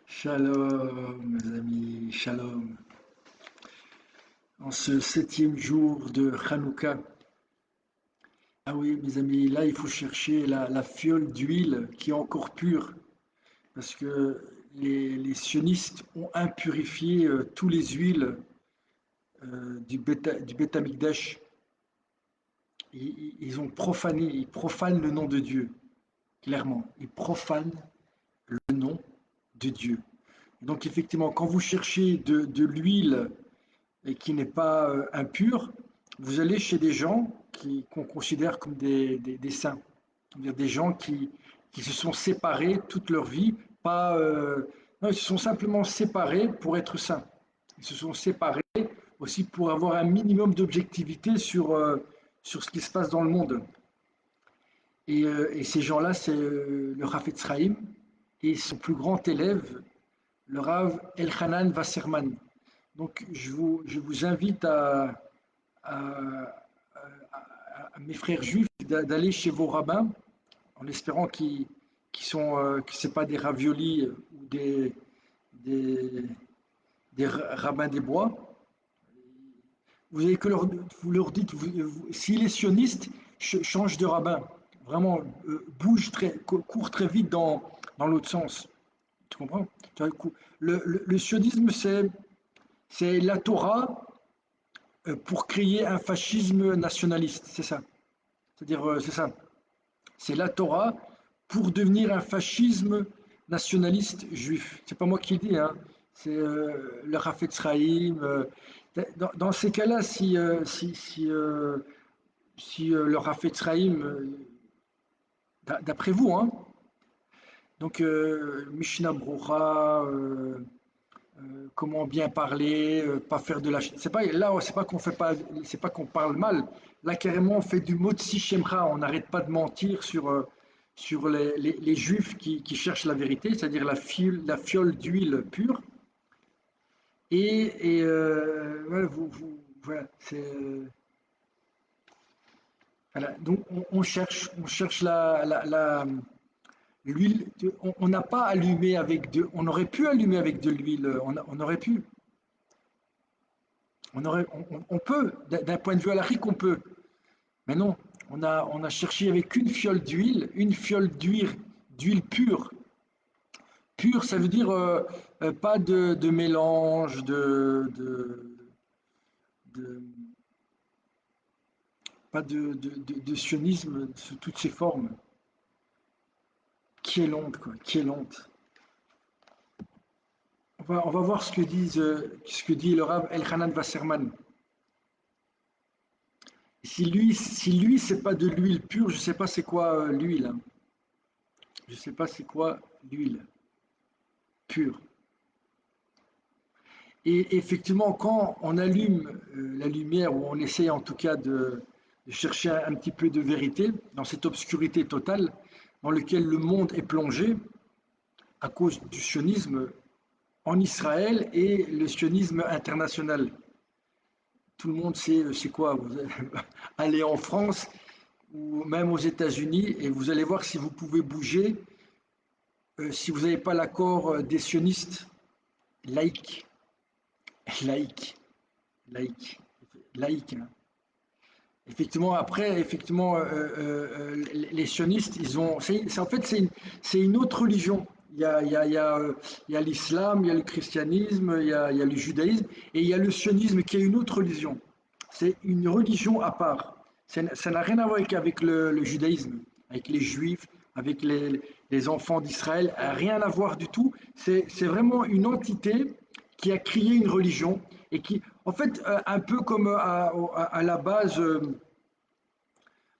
Shalom, mes amis, shalom. En ce septième jour de Hanouka, ah oui, mes amis, là, il faut chercher la fiole d'huile qui est encore pure, parce que les sionistes ont impurifié tous les huiles du Beth Amikdash. Ils ont profané, ils profanent le nom de Dieu, clairement. Ils profanent le nom de Dieu. Donc, effectivement, quand vous cherchez de l'huile et qui n'est pas impur, vous allez chez des gens qu'on considère comme des saints. C'est-à-dire des gens qui se sont séparés toute leur vie, pas, non, ils se sont simplement séparés pour être saints. Ils se sont séparés aussi pour avoir un minimum d'objectivité sur ce qui se passe dans le monde. Et ces gens-là, c'est le Rafetz Chaim et son plus grand élève, le Rav Elchanan Wasserman. Donc, je vous invite à mes frères juifs d'aller chez vos rabbins en espérant que ce n'est pas des raviolis ou des, des rabbins des bois. Vous avez que vous leur dites, s'il est sioniste, change de rabbin. Vraiment, court très vite dans l'autre sens. Tu comprends? Le sionisme, c'est la Torah pour créer un fascisme nationaliste, c'est ça. C'est-à-dire, c'est ça. C'est la Torah pour devenir un fascisme nationaliste juif. C'est pas moi qui le dis, hein. C'est le Rafetz Chaim. Dans ces cas-là, si le Rafetz Chaim, d'après vous, hein, donc Mishnah Brocha, comment bien parler, pas faire de la. C'est pas là, c'est pas qu'on fait pas, c'est pas qu'on parle mal. Là carrément, on fait du motzi shemra. On n'arrête pas de mentir sur les juifs qui cherchent la vérité, c'est-à-dire la fiole d'huile pure. Voilà, voilà, voilà. Donc on cherche l'huile. On n'a pas allumé avec on aurait pu allumer avec de l'huile. On aurait pu. On peut, d'un point de vue halachique, on peut. Mais non, on a cherché avec une fiole d'huile pure. Pure, ça veut dire pas de mélange, de- pas de sionisme sous toutes ses formes. Qui est l'onde, quoi, qui est l'onde. On va voir ce que dit le Rav Elchanan Wasserman. Si lui c'est pas de l'huile pure, je sais pas c'est quoi l'huile, hein. Je sais pas c'est quoi l'huile pure. Et effectivement, quand on allume la lumière, ou on essaie en tout cas de chercher un petit peu de vérité dans cette obscurité totale dans laquelle le monde est plongé à cause du sionisme en Israël et le sionisme international. Tout le monde sait c'est quoi. Vous allez en France ou même aux États-Unis et vous allez voir si vous pouvez bouger, si vous n'avez pas l'accord des sionistes laïcs, laïcs, laïcs, laïcs, hein. Effectivement, après, effectivement, les sionistes, en fait, c'est une autre religion. Il y a l'islam, il y a le christianisme, il y a le judaïsme, et il y a le sionisme qui est une autre religion. C'est une religion à part. Ça n'a rien à voir avec le judaïsme, avec les juifs, avec les enfants d'Israël, rien à voir du tout. C'est vraiment une entité qui a créé une religion et qui, en fait, un peu comme à la base,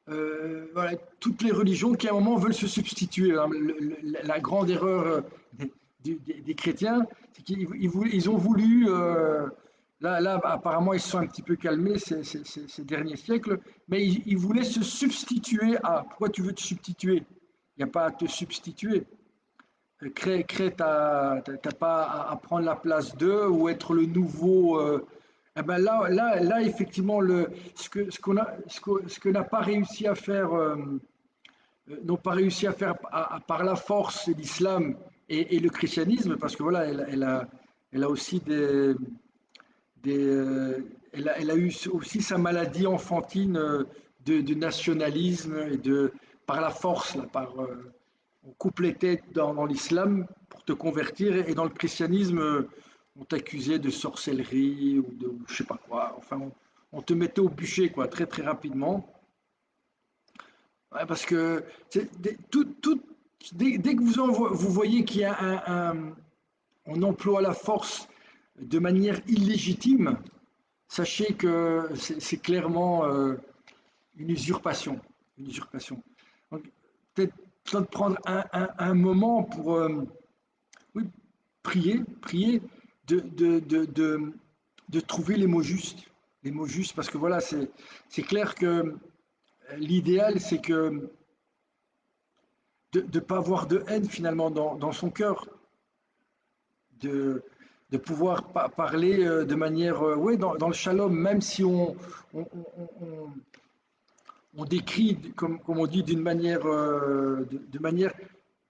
voilà, toutes les religions qui à un moment veulent se substituer, hein. La grande erreur des chrétiens, c'est qu'ils ont voulu, là apparemment ils se sont un petit peu calmés ces derniers siècles, mais ils voulaient se substituer à. Pourquoi tu veux te substituer? Il n'y a pas à te substituer. Crée t'as pas à prendre la place d'eux ou être le nouveau. Eh ben là, effectivement, ce que n'a pas réussi à faire, n'ont pas réussi à faire par la force l'islam et le christianisme, parce que voilà, elle a aussi elle a eu aussi sa maladie enfantine de nationalisme et par la force, là, on coupe les têtes dans l'islam pour te convertir et dans le christianisme, on t'accusait de sorcellerie ou de je sais pas quoi. Enfin, on te mettait au bûcher quoi, très très rapidement. Ouais, parce que dès que vous voyez qu'il y a on emploie la force de manière illégitime, sachez que c'est clairement une usurpation. Une usurpation. Donc, peut-être besoin de prendre un moment pour oui, prier de trouver les mots justes. Les mots justes, parce que voilà, c'est clair que l'idéal, c'est que de ne pas avoir de haine finalement dans son cœur, de, de pouvoir parler de manière, ouais, dans le shalom, même si on, on, on décrit, comme on dit, d'une manière, de manière,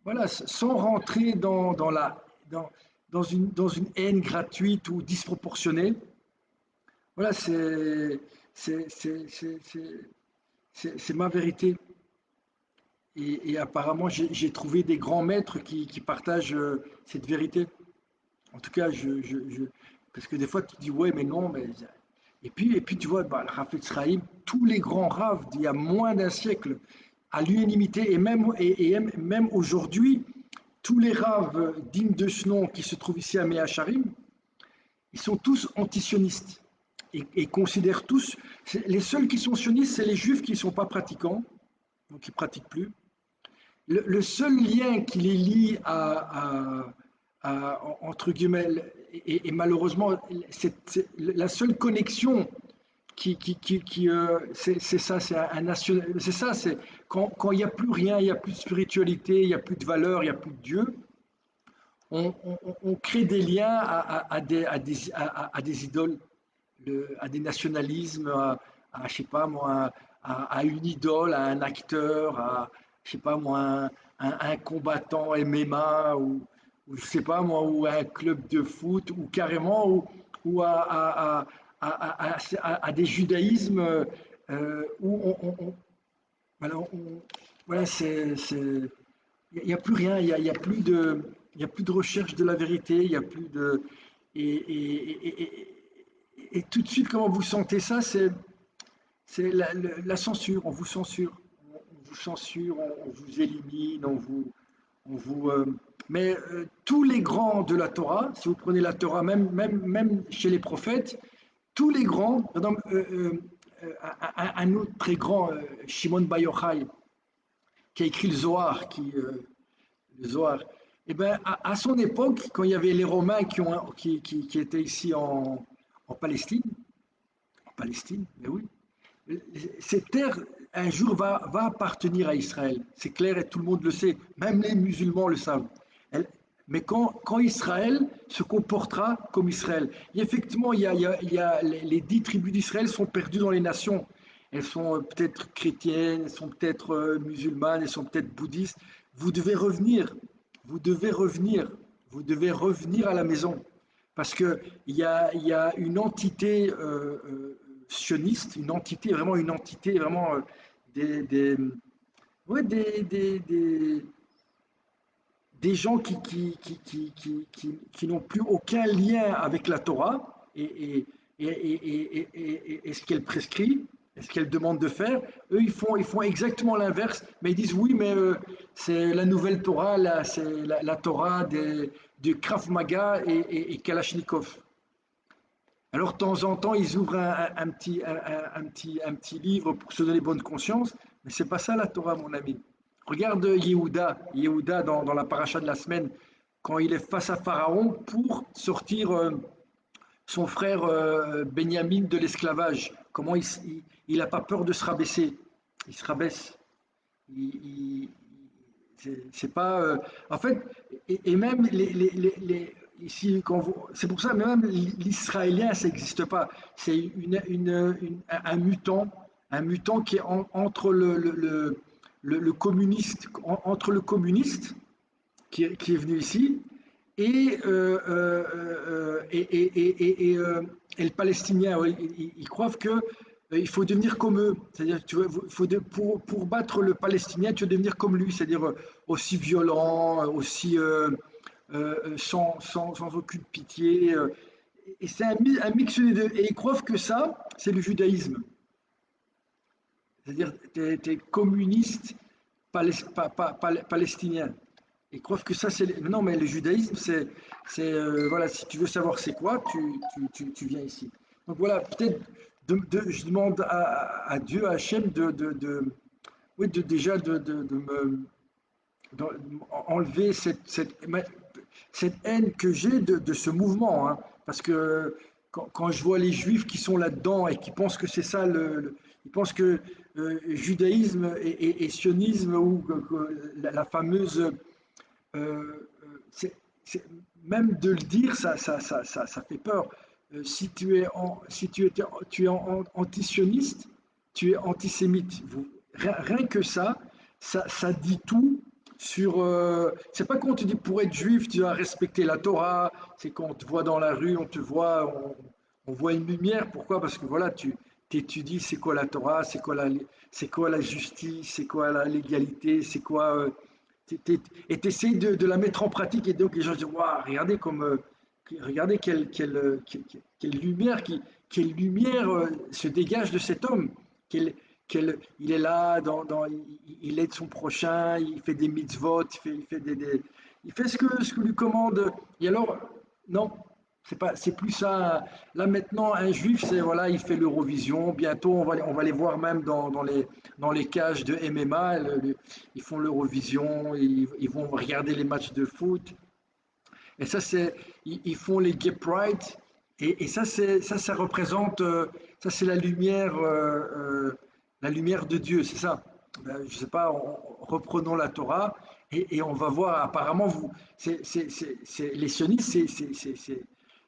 voilà, sans rentrer dans, dans une haine gratuite ou disproportionnée. Voilà, c'est ma vérité. Et apparemment, j'ai trouvé des grands maîtres qui partagent cette vérité. En tout cas, parce que des fois, tu dis, ouais, mais non, mais. Et puis tu vois, bah, le Rav Israël, tous les grands Rav d'il y a moins d'un siècle, à l'unanimité, même aujourd'hui, tous les Rav dignes de ce nom qui se trouvent ici à Mea Sharim, ils sont tous antisionistes et considèrent tous. Les seuls qui sont sionistes, c'est les Juifs qui ne sont pas pratiquants, donc qui ne pratiquent plus. Le seul lien qui les lie entre guillemets, et malheureusement, c'est la seule connexion c'est ça, c'est un national, c'est ça, c'est quand il n'y a plus rien, il n'y a plus de spiritualité, il n'y a plus de valeur, il n'y a plus de Dieu, on crée des liens à des idoles, à des nationalismes, je sais pas moi, à une idole, à un acteur, je sais pas moi, un combattant MMA ou je sais pas moi, ou à un club de foot ou carrément ou à des judaïsmes où voilà, voilà, il n'y a plus rien, il y a plus de recherche de la vérité, il y a plus de, et, et, et, et tout de suite, comment vous sentez ça, c'est la censure, on vous censure, on vous censure, on vous élimine, on vous mais tous les grands de la Torah, si vous prenez la Torah, même chez les prophètes, tous les grands, par exemple, un autre très grand, Shimon Bar Yochai, qui a écrit le Zohar, le Zohar. Eh ben, à son époque, quand il y avait les Romains qui étaient ici en Palestine, mais oui, cette terre un jour va appartenir à Israël. C'est clair et tout le monde le sait, même les musulmans le savent. Elle- mais quand Israël se comportera comme Israël, et effectivement, les 10 tribus d'Israël sont perdues dans les nations. Elles sont peut-être chrétiennes, elles sont peut-être musulmanes, elles sont peut-être bouddhistes. Vous devez revenir, vous devez revenir, vous devez revenir à la maison. Parce qu'il y a une entité sioniste, une entité, vraiment une entité, vraiment des, ouais, des gens qui n'ont plus aucun lien avec la Torah et ce qu'elle prescrit, et ce qu'elle demande de faire. Eux, ils font exactement l'inverse, mais ils disent oui, mais c'est la nouvelle Torah, c'est la Torah de Krav Maga et Kalachnikov. Alors, de temps en temps, ils ouvrent un petit livre pour se donner bonne conscience, mais c'est pas ça la Torah, mon ami. Regarde Yehuda dans la paracha de la semaine, quand il est face à Pharaon pour sortir son frère Benjamin de l'esclavage. Comment il a pas peur de se rabaisser. Il se rabaisse. Il, c'est pas. En fait, et même ici, c'est pour ça, même l'israélien, ça n'existe pas. C'est un mutant qui est entre le communiste, entre le communiste qui est venu ici, et, et le Palestinien, ouais, ils croient que il faut devenir comme eux. C'est-à-dire, tu vois, pour battre le Palestinien, tu dois devenir comme lui, c'est-à-dire aussi violent, aussi sans aucune pitié. Et c'est un mix des deux. Et ils croient que ça, c'est le judaïsme. C'est-à-dire, tu es communiste palestinien. Ils croient que ça, c'est. Non, mais le judaïsme, voilà, si tu veux savoir c'est quoi, tu viens ici. Donc voilà, peut-être, je demande à Dieu, à Hachem, oui, déjà de me enlever cette haine que j'ai de ce mouvement, hein. Parce que quand je vois les juifs qui sont là-dedans et qui pensent que c'est ça, ils pensent que judaïsme et sionisme, ou la fameuse c'est, même de le dire, ça fait peur. Si tu es antisioniste, tu es antisémite. Rien que ça dit tout sur. C'est pas quand on te dit pour être juif, tu dois respecter la Torah. C'est quand on te voit dans la rue, on te voit, on voit une lumière. Pourquoi? Parce que voilà, tu étudies c'est quoi la Torah, c'est quoi la justice, c'est quoi la légalité, c'est quoi. Et tu essaies de la mettre en pratique, et donc les gens disent waouh, regardez regardez quelle lumière, quelle lumière se dégage de cet homme. Il est là, il aide son prochain, il fait des mitzvot, il fait ce que lui commande. Et alors, non, c'est plus ça. Là maintenant, un juif, c'est voilà, il fait l'Eurovision. Bientôt, on va les voir même dans les cages de MMA. Ils font l'Eurovision, ils vont regarder les matchs de foot. Et ça, ils font les Gay Pride. Et ça représente, ça c'est la lumière de Dieu, c'est ça. Ben, je sais pas, reprenons la Torah et on va voir. Apparemment, les sionistes,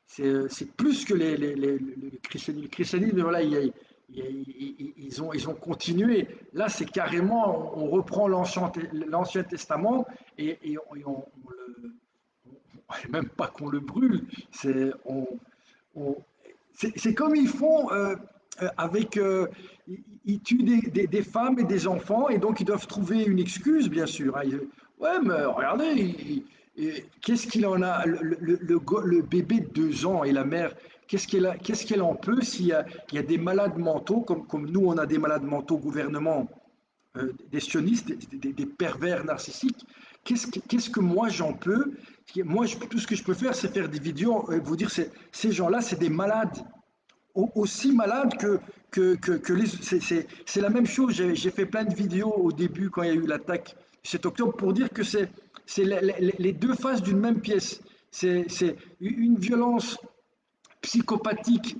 c'est plus que le christianisme. Le christianisme, voilà, ils ont continué. Là, c'est carrément, on reprend l'Ancien Testament on le, même pas qu'on le brûle, c'est on- c'est comme ils font avec. Ils tuent des femmes et des enfants, et donc ils doivent trouver une excuse, bien sûr, hein. Ouais, mais regardez, qu'est-ce qu'il en a, le bébé de 2 ans et la mère, qu'est-ce qu'elle en peut s'il y a des malades mentaux, comme nous, on a des malades mentaux gouvernement, des sionistes, des pervers narcissiques. Qu'est-ce que moi j'en peux? Moi, tout ce que je peux faire, c'est faire des vidéos et vous dire, ces gens-là, c'est des malades, aussi malades que c'est la même chose. J'ai fait plein de vidéos au début quand il y a eu l'attaque du 7 octobre pour dire que c'est les deux faces d'une même pièce. C'est une violence psychopathique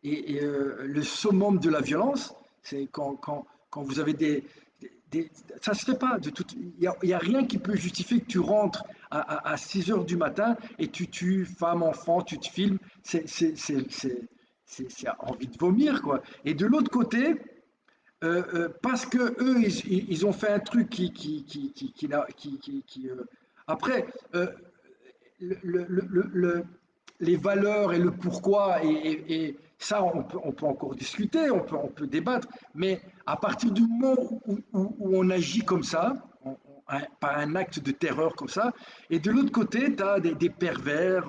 le summum de la violence, c'est quand vous avez ça se fait pas. Il y a rien qui peut justifier que tu rentres à 6 heures du matin et tu tues femme, enfant, tu te filmes. C'est envie de vomir, quoi. Et de l'autre côté, parce que eux, ils ont fait un truc après, les valeurs et le pourquoi, et ça, on peut encore discuter, on peut débattre, mais à partir du moment où on agit comme ça, par un acte de terreur comme ça, et de l'autre côté, tu as des pervers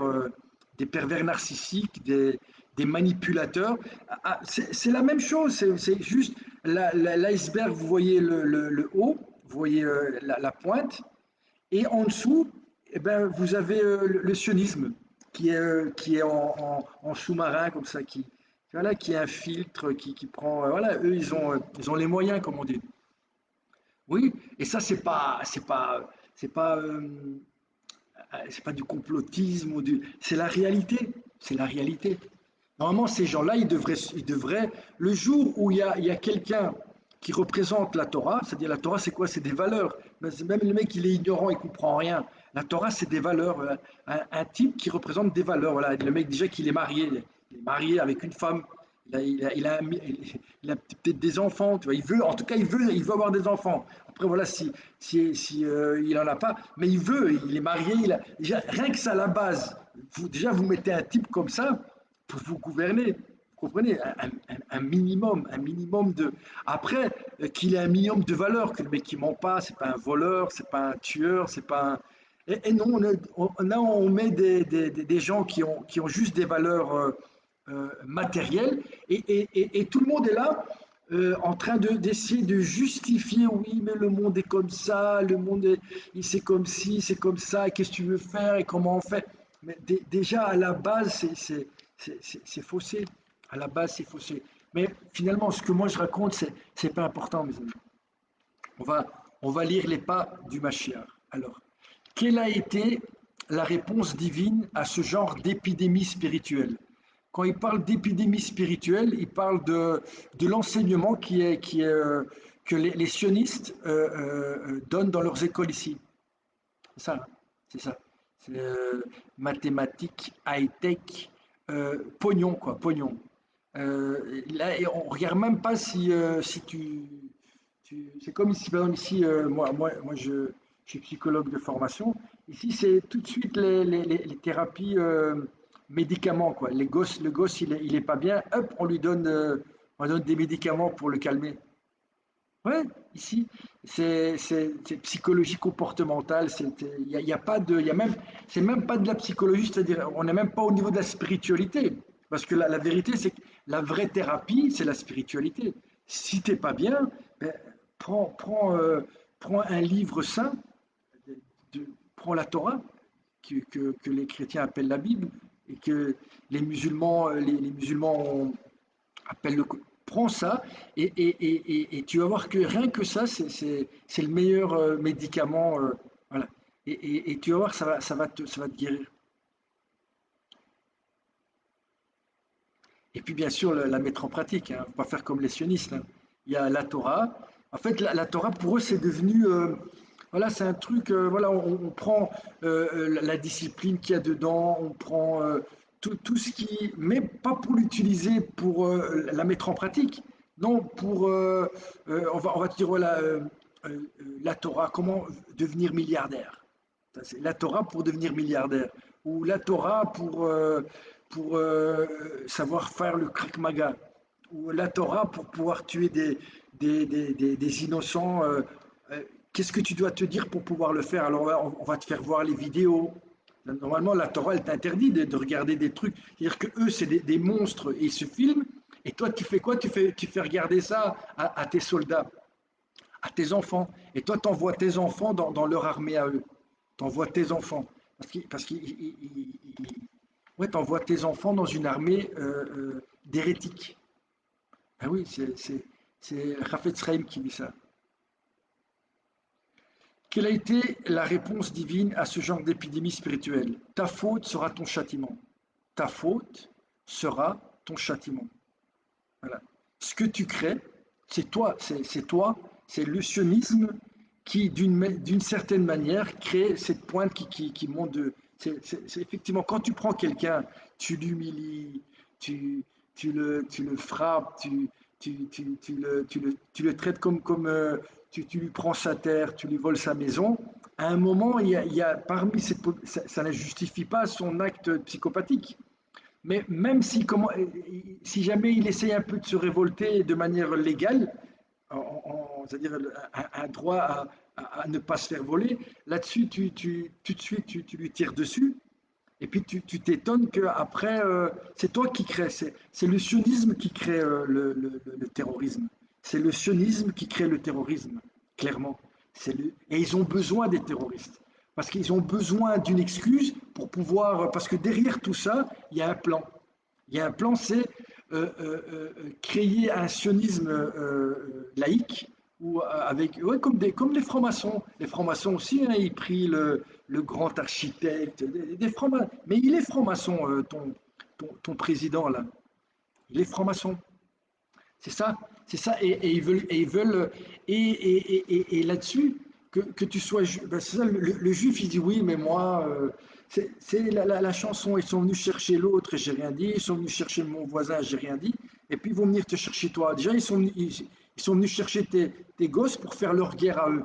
narcissiques, des manipulateurs. C'est la même chose, c'est juste l'iceberg, vous voyez le haut, vous voyez la pointe, et en dessous, eh ben, vous avez le sionisme qui est en sous-marin comme ça, voilà, qui est un filtre, qui prend. Voilà, eux, ils ont les moyens, comme on dit. Oui, et ça, c'est pas du complotisme c'est la réalité. C'est la réalité. Normalement, ces gens-là, ils devraient, le jour où il y a quelqu'un qui représente la Torah, c'est-à-dire la Torah, c'est quoi? C'est des valeurs. Même le mec, il est ignorant, il comprend rien. La Torah, c'est des valeurs. Un type qui représente des valeurs. Voilà, le mec déjà qu'il est marié avec une femme, il a peut-être des enfants, tu vois. Il veut, en tout cas, il veut avoir des enfants. Après, voilà, si il en a pas, mais il veut, il est marié. Déjà, rien que ça, à la base, déjà, vous mettez un type comme ça pour vous gouverner. Vous comprenez? Un minimum de. Après, qu'il ait un minimum de valeur, que le mec qui ment pas, c'est pas un voleur, c'est pas un tueur, c'est pas un. Et non, là, on met des gens qui ont juste des valeurs matérielles et tout le monde est là en train d'essayer de justifier, oui, mais le monde est comme ça, le monde est, c'est comme ci, c'est comme ça, qu'est-ce que tu veux faire et comment on fait. Mais déjà, à la base, c'est faussé. À la base, c'est faussé. Mais finalement, ce que moi je raconte, c'est pas important, mes amis. On va, on va lire les pas du Mashiach. Alors, quelle a été la réponse divine à ce genre d'épidémie spirituelle? Quand il parle d'épidémie spirituelle, il parle de l'enseignement que les sionistes donnent dans leurs écoles ici. C'est ça, c'est ça. C'est mathématiques, high-tech, pognon, quoi, pognon. Là, et on regarde même pas si c'est comme ici, par exemple, ici, je suis psychologue de formation. Ici, c'est tout de suite les thérapies médicaments, quoi. Le gosse, il est pas bien, hop, on lui donne des médicaments pour le calmer. Ouais, ici, c'est psychologie comportementale. Il y a pas de, il y a même, c'est même pas de la psychologie, c'est-à-dire, on n'est même pas au niveau de la spiritualité. Parce que la vérité, c'est que la vraie thérapie, c'est la spiritualité. Si t'es pas bien, ben, prends un livre saint, prends la Torah, que les chrétiens appellent la Bible, et que les musulmans appelle le, prends ça et tu vas voir que rien que ça, c'est le meilleur médicament. Voilà. Et tu vas voir, ça va te guérir. Et puis bien sûr, la mettre en pratique. Hein. Faut pas faire comme les sionistes. Hein. Il y a la Torah. En fait, la Torah, pour eux, c'est devenu. Voilà, c'est un truc. Voilà, on prend la discipline qu'il y a dedans, on prend tout ce qui. Mais pas pour l'utiliser pour la mettre en pratique. Non, pour. On va te dire, voilà, la Torah, comment devenir milliardaire. C'est la Torah pour devenir milliardaire. Ou la Torah pour savoir faire le Krav Maga. Ou la Torah pour pouvoir tuer des innocents. Euh, Qu'est-ce que tu dois te dire pour pouvoir le faire? Alors on va te faire voir les vidéos. Normalement, la Torah, elle t'interdit de regarder des trucs. C'est-à-dire que eux, c'est des monstres et ils se filment. Et toi, tu fais quoi? Tu fais regarder ça à tes soldats, à tes enfants. Et toi, tu envoies tes enfants dans leur armée à eux. Tu envoies tes enfants. Parce ouais, tu envoies tes enfants dans une armée d'hérétiques. Ah oui, c'est Rafet Sraim qui dit ça. Quelle a été la réponse divine à ce genre d'épidémie spirituelle? Ta faute sera ton châtiment. Ta faute sera ton châtiment. Voilà. Ce que tu crées, c'est toi, c'est le sionisme qui, d'une certaine manière, crée cette pointe qui monte de. C'est effectivement quand tu prends quelqu'un, tu l'humilies, tu, tu le frappes, tu le traites tu lui prends sa terre, tu lui voles sa maison. À un moment, il y a parmi ça ne justifie pas son acte psychopathique. Mais même si jamais il essaye un peu de se révolter de manière légale, c'est-à-dire un droit à ne pas se faire voler, là-dessus, tout de suite, tu lui tires dessus. Et puis tu t'étonnes qu'après, c'est toi qui crée, c'est le sionisme qui crée le terrorisme. C'est le sionisme qui crée le terrorisme, clairement. Et ils ont besoin des terroristes. Parce qu'ils ont besoin d'une excuse pour pouvoir. Parce que derrière tout ça, il y a un plan. Il y a un plan, c'est créer un sionisme laïque, ou avec, ouais, comme les francs-maçons. Les francs-maçons aussi, hein, ils prient le grand architecte, des francs-maçons. Mais il est franc-maçon, ton président, là. Il est franc-maçon. C'est ça, et ils veulent, et là-dessus, que tu sois, ben c'est ça, le juif, il dit oui, mais moi, c'est la chanson, ils sont venus chercher l'autre et j'ai rien dit, ils sont venus chercher mon voisin, j'ai rien dit, et puis ils vont venir te chercher toi. Déjà, ils sont venus chercher tes gosses pour faire leur guerre à eux,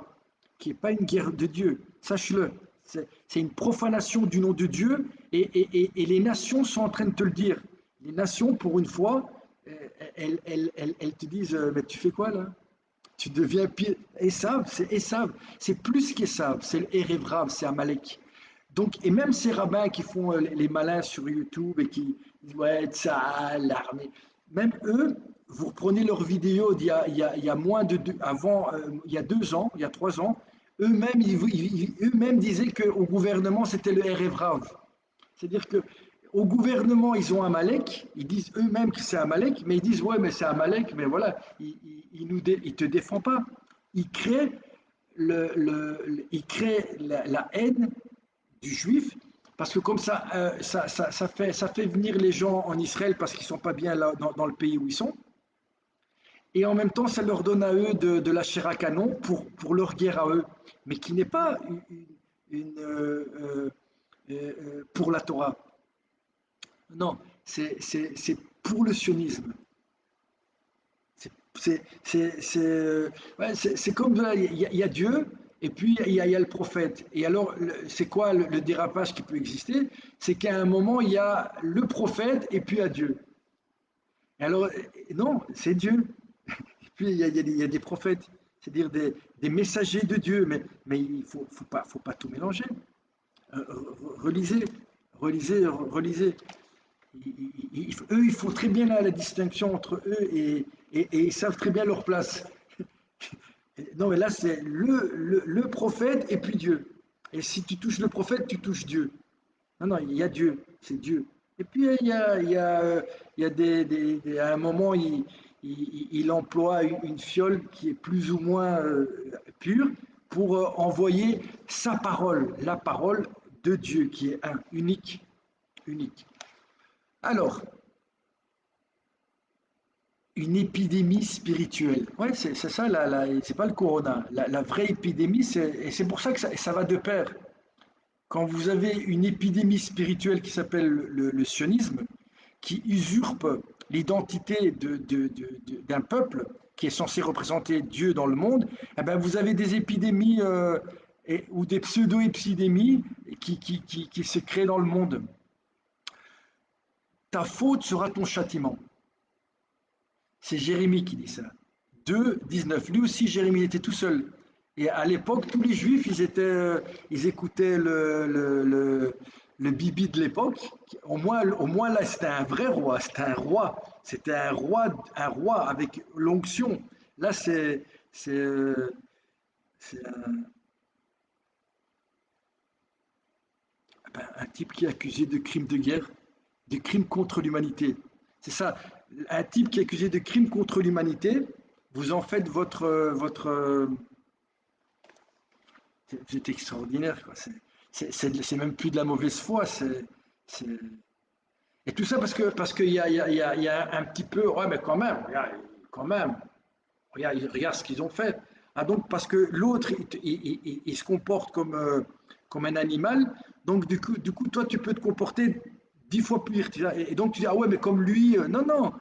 qui n'est pas une guerre de Dieu, sache-le. C'est une profanation du nom de Dieu, et les nations sont en train de te le dire. Les nations, pour une fois, elles te disent, mais tu fais quoi là? Tu deviens pire. Esav, c'est plus qu'Esav, c'est le Erev, c'est Amalek. Donc, et même ces rabbins qui font les malins sur YouTube et qui disent ouais, ça, l'armée, même eux, vous reprenez leurs vidéos il y a moins de avant, il y a 2 ans, il y a 3 ans, eux-mêmes eux-mêmes disaient qu'au gouvernement c'était le Erev. C'est-à-dire que au gouvernement, ils ont Amalek, ils disent eux-mêmes que c'est Amalek, mais ils disent ouais, mais c'est Amalek, mais voilà, il te défend pas. Il crée il crée la haine du juif, parce que comme ça, ça fait venir les gens en Israël parce qu'ils sont pas bien là dans le pays où ils sont, et en même temps, ça leur donne à eux de la chair à canon pour leur guerre à eux, mais qui n'est pas pour la Torah. Non, c'est pour le sionisme. Ouais, c'est comme il y a Dieu et puis il y a le prophète. Et alors, c'est quoi le dérapage qui peut exister? C'est qu'à un moment, il y a le prophète et puis il y a Dieu. Et alors, non, c'est Dieu. Et puis il y a des prophètes, c'est-à-dire des messagers de Dieu. Mais il ne faut pas tout mélanger. Relisez, relisez. Eux, ils font très bien la distinction entre eux et ils savent très bien leur place. Non, mais là, c'est le prophète et puis Dieu. Et si tu touches le prophète, tu touches Dieu. Non, non, il y a Dieu, c'est Dieu. Et puis, il y a à un moment, il emploie une fiole qui est plus ou moins pure pour envoyer sa parole, la parole de Dieu, qui est un, unique, unique. Alors, une épidémie spirituelle. Ouais, c'est ça, c'est pas le corona. La vraie épidémie, et c'est pour ça que ça va de pair. Quand vous avez une épidémie spirituelle qui s'appelle le sionisme, qui usurpe l'identité d'un peuple qui est censé représenter Dieu dans le monde, eh ben vous avez des épidémies ou des pseudo-épidémies qui se créent dans le monde. Ta faute sera ton châtiment. C'est Jérémie qui dit ça. 2, 19. Lui aussi, Jérémie était tout seul. Et à l'époque, tous les juifs, ils écoutaient le bibi de l'époque. Au moins là, c'était un vrai roi. C'était un roi. C'était un roi avec l'onction. Là, c'est un type qui est accusé de crimes de guerre, de crimes contre l'humanité. C'est ça. Un type qui est accusé de crimes contre l'humanité, vous en faites c'est extraordinaire, quoi. C'est même plus de la mauvaise foi. C'est- Et tout ça parce qu'il y a un petit peu. Ouais, mais quand même, regarde ce qu'ils ont fait. Ah, donc, parce que l'autre, il se comporte comme un animal, donc du coup, toi, tu peux te comporter 10 fois pire. Et donc, tu dis, ah ouais, mais comme lui, non, non.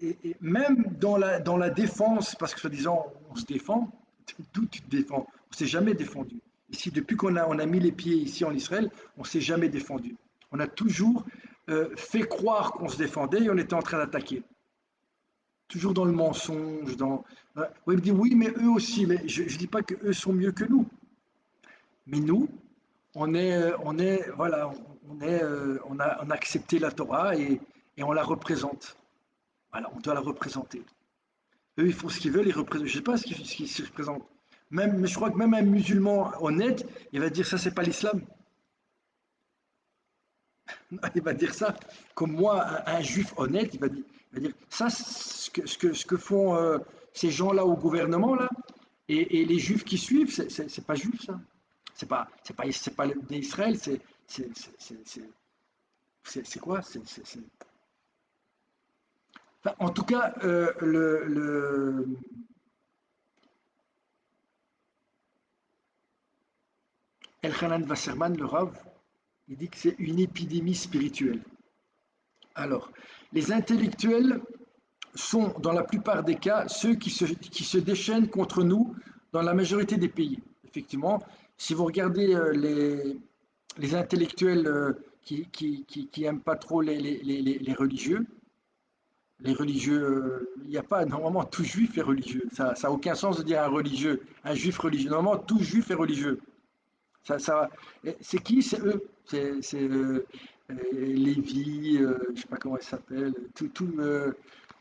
Et même dans la défense, parce que soi-disant, on se défend, d'où tu te défends? On ne s'est jamais défendu. Ici, depuis on a mis les pieds ici en Israël, on ne s'est jamais défendu. On a toujours fait croire qu'on se défendait et on était en train d'attaquer. Toujours dans le mensonge, oui, il me dit oui, mais eux aussi, mais je ne dis pas que eux sont mieux que nous. Mais nous, voilà, on a accepté la Torah et on la représente. Voilà, on doit la représenter. Eux, ils font ce qu'ils veulent, ils représentent. Je ne sais pas ce qu'ils se représentent. Mais je crois que même un musulman honnête, il va dire ça, c'est pas l'islam. Il va dire ça. Comme moi, un juif honnête, il va dire ça, ce que font ces gens-là au gouvernement là, et les juifs qui suivent, c'est pas juif ça. C'est pas d'Israël, c'est quoi? Enfin, en tout cas, Elchanan Wasserman, le Rav, il dit que c'est une épidémie spirituelle. Alors, les intellectuels sont, dans la plupart des cas, ceux qui se déchaînent contre nous dans la majorité des pays. Effectivement, si vous regardez les intellectuels qui aiment pas trop les religieux, il n'y a pas, normalement, tout juif est religieux. Ça n'a aucun sens de dire un religieux, un juif religieux. Normalement, tout juif est religieux. Ça, c'est qui? C'est eux. Lévi, je ne sais pas comment il s'appelle.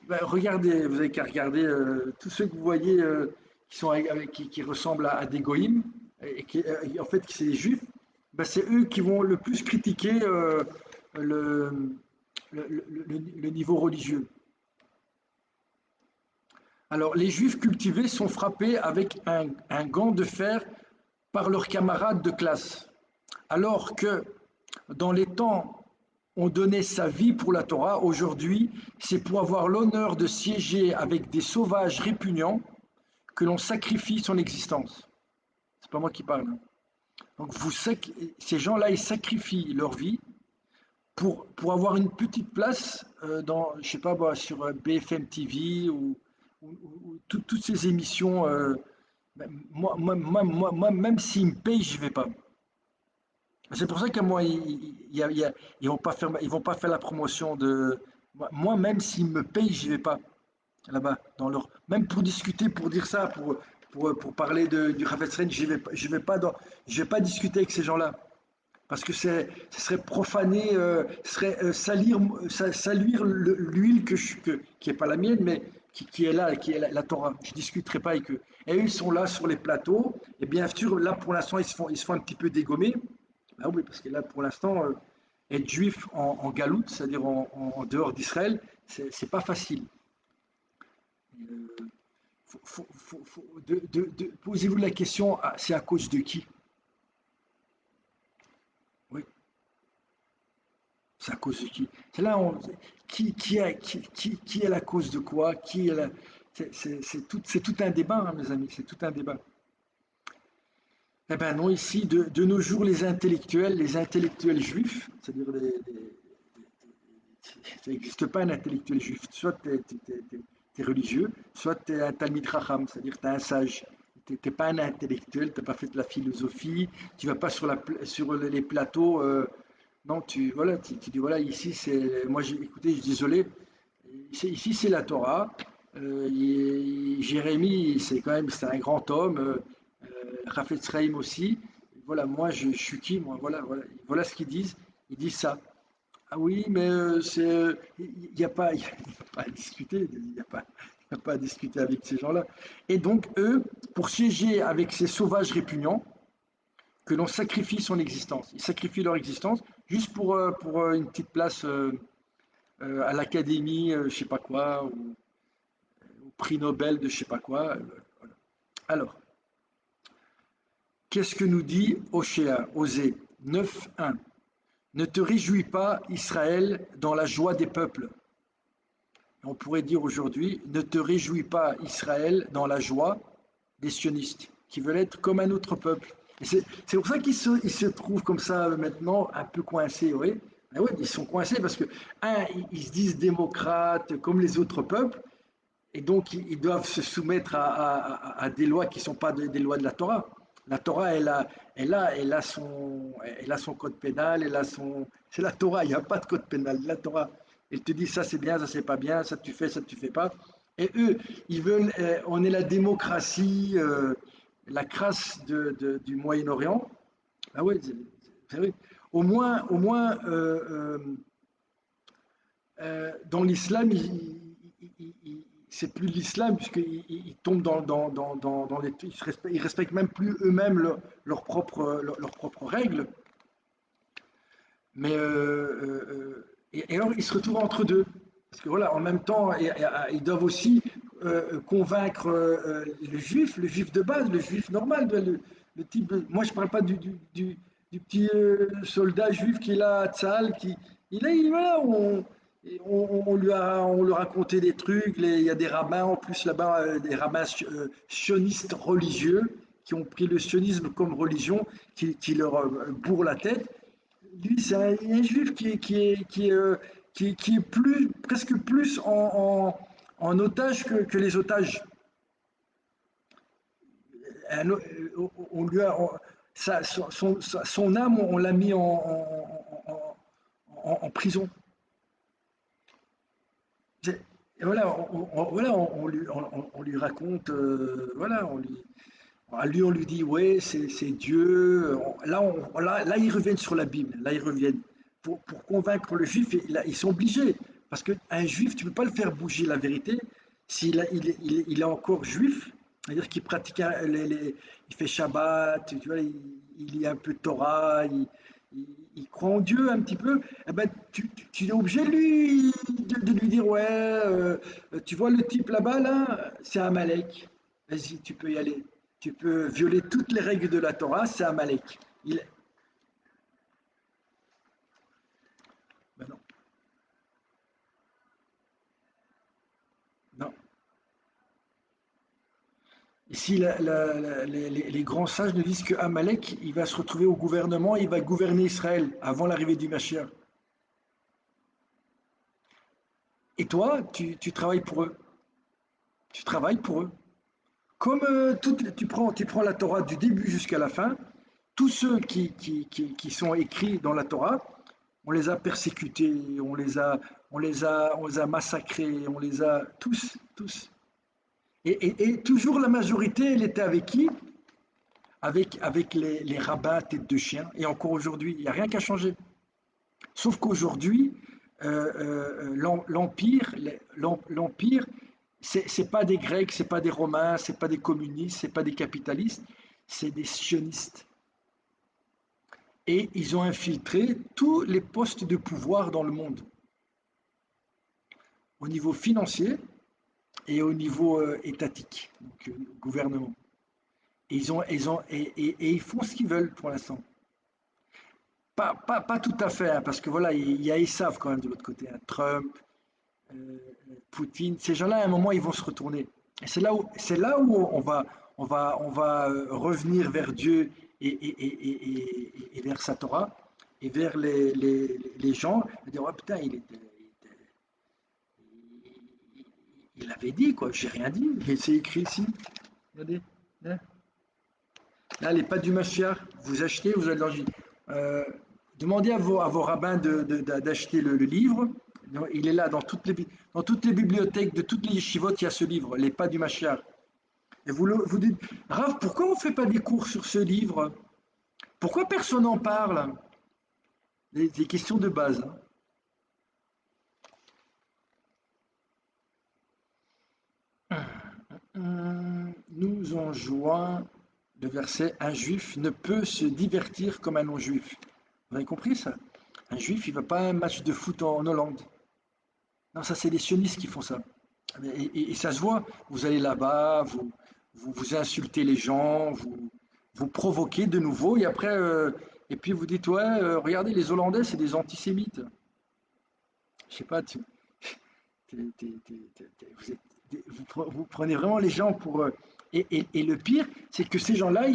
Ben, regardez, vous n'avez qu'à regarder tous ceux que vous voyez qui ressemblent à des goïms, et en fait, c'est des juifs, ben, c'est eux qui vont le plus critiquer le, le niveau religieux. Alors, les juifs cultivés sont frappés avec un gant de fer par leurs camarades de classe, alors que dans les temps on donnait sa vie pour la Torah, aujourd'hui c'est pour avoir l'honneur de siéger avec des sauvages répugnants que l'on sacrifie son existence. C'est pas moi qui parle. Donc ces gens-là, ils sacrifient leur vie pour avoir une petite place dans, je sais pas, bah, sur BFM TV ou toutes ces émissions. Même s'ils me payent, je vais pas. C'est pour ça qu'à moi, ils vont pas faire la promotion de. Moi, même s'ils me payent, j'y vais pas là-bas. Même pour discuter, pour dire ça, pour parler du Hafetz Haim, je vais pas discuter avec ces gens-là. Parce que ce serait profaner, ce serait salir l'huile qui est pas la mienne, mais qui est là, qui est la Torah. Je discuterai pas avec eux. Et eux, ils sont là sur les plateaux. Et bien sûr, là, pour l'instant, ils se font un petit peu dégommer. Ah oui, parce que là, pour l'instant, être juif en galoute, c'est-à-dire en dehors d'Israël, c'est pas facile. Posez-vous la question, c'est à cause de qui? Oui, c'est à cause de qui? C'est là, qui est la cause de quoi? C'est tout un débat, hein, mes amis, c'est tout un débat. Eh ben non, ici, de nos jours, les intellectuels juifs, c'est-à-dire ça n'existe pas un intellectuel juif. Soit tu es religieux, soit tu es un Talmid Chacham, c'est-à-dire tu es un sage. Tu n'es pas un intellectuel, tu n'as pas fait de la philosophie, tu ne vas pas sur les plateaux. Non, tu dis voilà, ici c'est. Moi, écoutez, je suis désolé, ici c'est la Torah. Jérémie, c'est un grand homme. Chafetz Chaim aussi. Voilà, moi je suis qui? Moi, voilà ce qu'ils disent. Ils disent ça. Ah oui, mais il n'y a pas, y a pas à discuter, il y a pas à discuter avec ces gens-là. Et donc, eux, pour siéger avec ces sauvages répugnants, que l'on sacrifie son existence. Ils sacrifient leur existence juste pour une petite place à l'académie, je sais pas quoi, ou au prix Nobel de je sais pas quoi. Voilà. Alors, qu'est-ce que nous dit Oshéa, Osée 9.1? Ne te réjouis pas, Israël, dans la joie des peuples. On pourrait dire aujourd'hui, ne te réjouis pas, Israël, dans la joie des sionistes, qui veulent être comme un autre peuple. C'est pour ça ils se trouvent comme ça maintenant, un peu coincés, oui. Ah ouais, ils sont coincés parce que, ils se disent démocrates comme les autres peuples, et donc ils doivent se soumettre à des lois qui ne sont pas des lois de la Torah. La Torah, elle a son code pénal, c'est la Torah, il n'y a pas de code pénal. La Torah, elle te dit ça c'est bien, ça c'est pas bien, ça tu fais pas. Et eux, ils veulent, on est la démocratie, la crasse du Moyen-Orient. Ah oui, c'est vrai. Au moins dans l'islam, c'est plus l'islam, puisqu'ils tombent dans les. Ils respectent même plus eux-mêmes leurs propres règles. Mais et alors, ils se retrouvent entre deux. Parce que voilà, en même temps, ils doivent aussi convaincre le juif de base, le juif normal, le type. Moi, je ne parle pas du petit soldat juif qui est là à Tzal, voilà, on lui a raconté des trucs. Il y a des rabbins en plus là-bas, des rabbins sionistes religieux qui ont pris le sionisme comme religion, qui leur bourrent la tête. Lui, c'est un juif qui est presque plus en otage que les otages. On lui a, son âme, on l'a mis en prison. Et voilà, voilà, on lui raconte, voilà, on lui dit, ouais, c'est Dieu. Là, ils reviennent sur la Bible. Là, ils reviennent pour convaincre le juif. Et là, ils sont obligés. Parce qu'un juif, tu ne peux pas le faire bouger la vérité s'il il est encore juif. C'est-à-dire qu'il pratique, il fait Shabbat, tu vois, il lit un peu de Torah, il croit en Dieu un petit peu. Eh ben, tu es obligé de lui dire, ouais, tu vois le type là-bas, là, c'est Amalek. Vas-y, tu peux y aller. Tu peux violer toutes les règles de la Torah, c'est Amalek. Ben non, non. Ici, les grands sages nous disent que Amalek, il va se retrouver au gouvernement, il va gouverner Israël avant l'arrivée du Mashiach. Et toi, tu travailles pour eux. Tu travailles pour eux. Comme tu prends la Torah du début jusqu'à la fin, tous ceux qui sont écrits dans la Torah, on les a persécutés, on les a massacrés, on les a tous. Et toujours la majorité, elle était avec qui? Avec les rabbins tête de chien. Et encore aujourd'hui, il n'y a rien qu'à changer. Sauf qu'aujourd'hui, l'empire, c'est pas des Grecs, c'est pas des Romains, c'est pas des communistes, c'est pas des capitalistes, c'est des sionistes. Et ils ont infiltré tous les postes de pouvoir dans le monde, au niveau financier et au niveau étatique, donc gouvernement. Et ils font ce qu'ils veulent pour l'instant. Pas tout à fait, hein, parce que voilà, il y a Esav quand même de l'autre côté, hein, Trump, euh, Poutine. Ces gens-là, à un moment, ils vont se retourner. Et c'est là où on va revenir vers Dieu et vers sa Torah et vers les gens et dire, oh, putain, il avait dit, quoi, j'ai rien dit, et c'est écrit ici. Regardez, là, là, les pattes du Mashiach, vous achetez, vous allez dans euh, demandez à vos rabbins d'acheter le livre. Il est là dans toutes les bibliothèques de toutes les yeshivot, il y a ce livre, Les pas du Mashiach. Et vous dites, Rav, pourquoi on ne fait pas des cours sur ce livre? Pourquoi personne n'en parle? Des questions de base, hein. Nous enjoint le verset, un juif ne peut se divertir comme un non-juif. Vous avez compris ça? Un juif, il ne va pas à un match de foot en Hollande. Non, ça, c'est les sionistes qui font ça. Et ça se voit. Vous allez là-bas, vous insultez les gens, vous provoquez de nouveau, et après, et puis vous dites, ouais, regardez, les Hollandais, c'est des antisémites. Je sais pas, vous, vous prenez vraiment les gens pour. Et le pire, c'est que ces gens-là,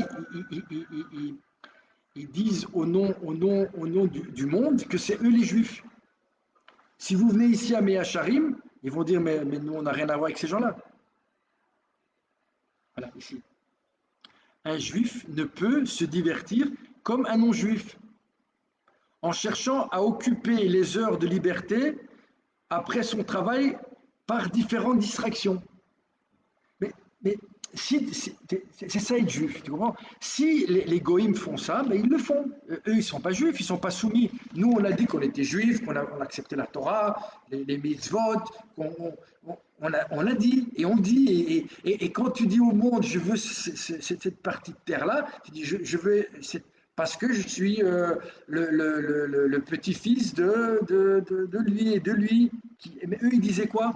ils disent au nom du monde que c'est eux les juifs. Si vous venez ici à Meacharim, ils vont dire, mais nous, on n'a rien à voir avec ces gens-là. Voilà, ici. Un juif ne peut se divertir comme un non-juif, en cherchant à occuper les heures de liberté après son travail par différentes distractions. Mais si, c'est ça être juif, tu comprends? Si les goïms font ça, ben ils le font. Eux, ils ne sont pas juifs, ils ne sont pas soumis. Nous, on a dit qu'on était juifs, on acceptait la Torah, les mitzvot, on l'a dit, et on dit. Et quand tu dis au monde, je veux cette partie de terre-là, tu dis, je veux. Parce que je suis le petit-fils de lui et de lui. Mais eux, ils disaient quoi?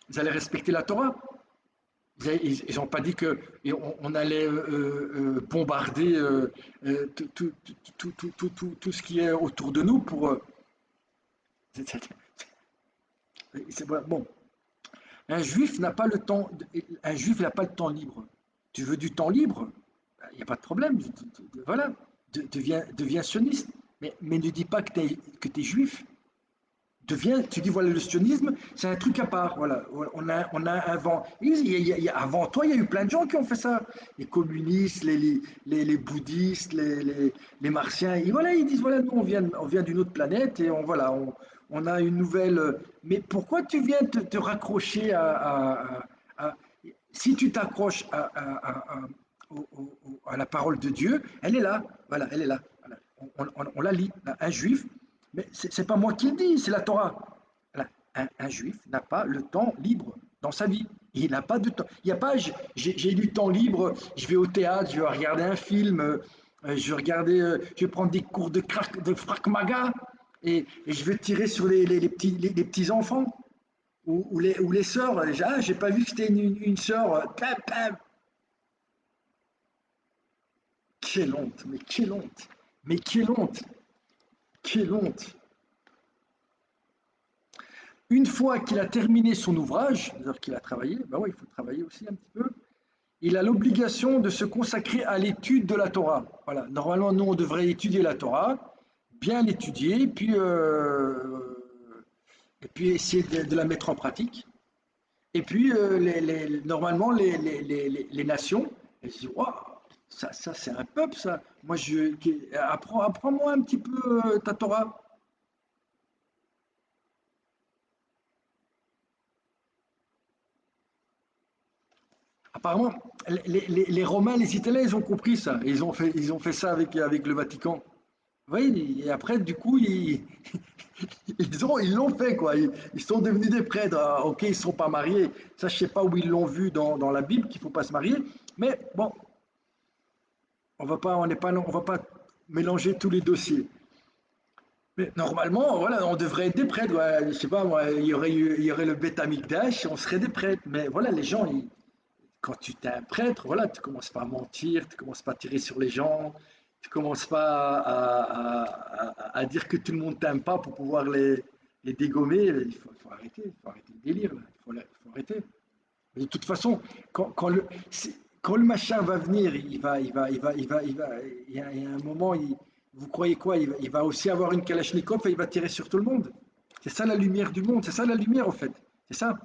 Ils allaient respecter la Torah. Ils n'ont pas dit qu'on allait bombarder tout ce qui est autour de nous pour. Bon, un juif n'a pas le temps. Un juif n'a pas le temps libre. Tu veux du temps libre? Il n'y a pas de problème. Voilà, deviens sioniste. Mais ne dis pas que tu es juif. tu dis voilà, le sionisme, c'est un truc à part. Voilà, on a avant, avant toi, il y a eu plein de gens qui ont fait ça. Les communistes, les bouddhistes, les martiens. Et voilà, ils disent voilà, nous on vient d'une autre planète et voilà, on a une nouvelle. Mais pourquoi tu viens te raccrocher à- si tu t'accroches à la parole de Dieu, elle est là. Voilà, elle est là. Voilà. On la lit. Un juif, mais c'est pas moi qui le dis, c'est la Torah. Voilà. Un juif n'a pas le temps libre dans sa vie. Il n'a pas de temps. Il n'y a pas, j'ai du temps libre, je vais au théâtre, je vais regarder un film, je vais prendre des cours de frac maga et je vais tirer sur les petits enfants ou les sœurs. Ah, j'ai pas vu que c'était une sœur. Pam, pam. Quelle honte, mais quelle honte, mais quelle honte, quelle honte. Une fois qu'il a terminé son ouvrage, c'est-à-dire qu'il a travaillé, ben oui, il faut travailler aussi un petit peu, il a l'obligation de se consacrer à l'étude de la Torah. Voilà. Normalement, nous, on devrait étudier la Torah, bien l'étudier, et puis essayer de la mettre en pratique. Et puis, normalement, les nations, elles se disent, waouh, ça c'est un peuple, ça. Moi, apprends-moi un petit peu ta Torah. Apparemment, les Romains, les Italiens, ils ont compris ça. Ils ont fait ça avec le Vatican. Oui, et après, du coup, ils l'ont fait, quoi. Ils sont devenus des prêtres. Ah, ok, ils ne sont pas mariés. Ça, je ne sais pas où ils l'ont vu dans la Bible, qu'il ne faut pas se marier. Mais bon, on va pas mélanger tous les dossiers. Mais normalement, voilà, on devrait être des prêtres. Ouais. Je sais pas, moi, il y aurait le Beth Amikdash, on serait des prêtres. Mais voilà, les gens, quand tu es un prêtre, voilà, tu commences pas à mentir, tu commences pas à tirer sur les gens, tu commences pas à dire que tout le monde t'aime pas pour pouvoir les dégommer. Il faut arrêter, le délire, là. Il faut arrêter. Mais de toute façon, quand le machin va venir, il y a un moment, vous croyez quoi? Il va aussi avoir une Kalachnikov et il va tirer sur tout le monde. C'est ça la lumière du monde, c'est ça la lumière en fait. C'est ça.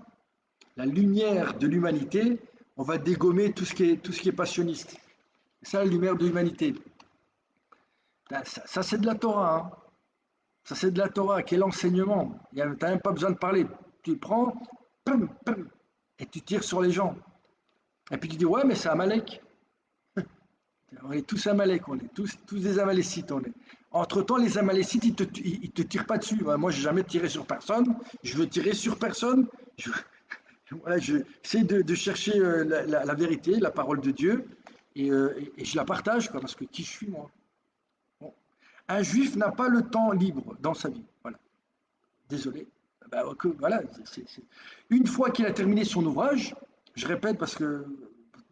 La lumière de l'humanité, on va dégommer tout ce qui est passionniste. C'est ça la lumière de l'humanité. Ça, c'est de la Torah, hein. Ça, c'est de la Torah. Quel enseignement. Tu n'as même pas besoin de parler. Tu le prends, pum, pum, et tu tires sur les gens. Et puis tu dis, ouais, mais c'est Amalek. On est tous Amalek, on est tous des Amalécites. Entre-temps, les Amalécites, ils te tirent pas dessus. Moi, j'ai jamais tiré sur personne. Je veux tirer sur personne. Je, voilà, j'essaie de chercher la vérité, la parole de Dieu, et je la partage, quoi, parce que qui je suis, moi. Bon. Un juif n'a pas le temps libre dans sa vie. Voilà. Désolé. Ben, voilà, une fois qu'il a terminé son ouvrage, je répète parce que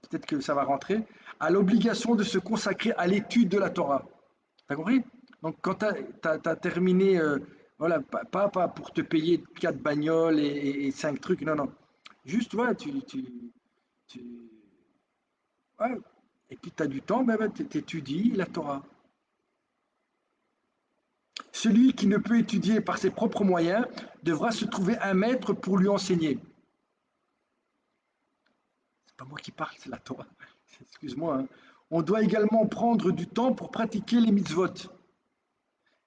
peut-être que ça va rentrer, a l'obligation de se consacrer à l'étude de la Torah. T'as compris? Donc quand tu as terminé, voilà, pas pour te payer 4 bagnoles et 5 trucs, non, non. Juste, voilà, tu- ouais. Et puis tu as du temps, ben, tu étudies la Torah. Celui qui ne peut étudier par ses propres moyens devra se trouver un maître pour lui enseigner. C'est pas moi qui parle, c'est la Torah. Excuse-moi, hein. On doit également prendre du temps pour pratiquer les mitzvot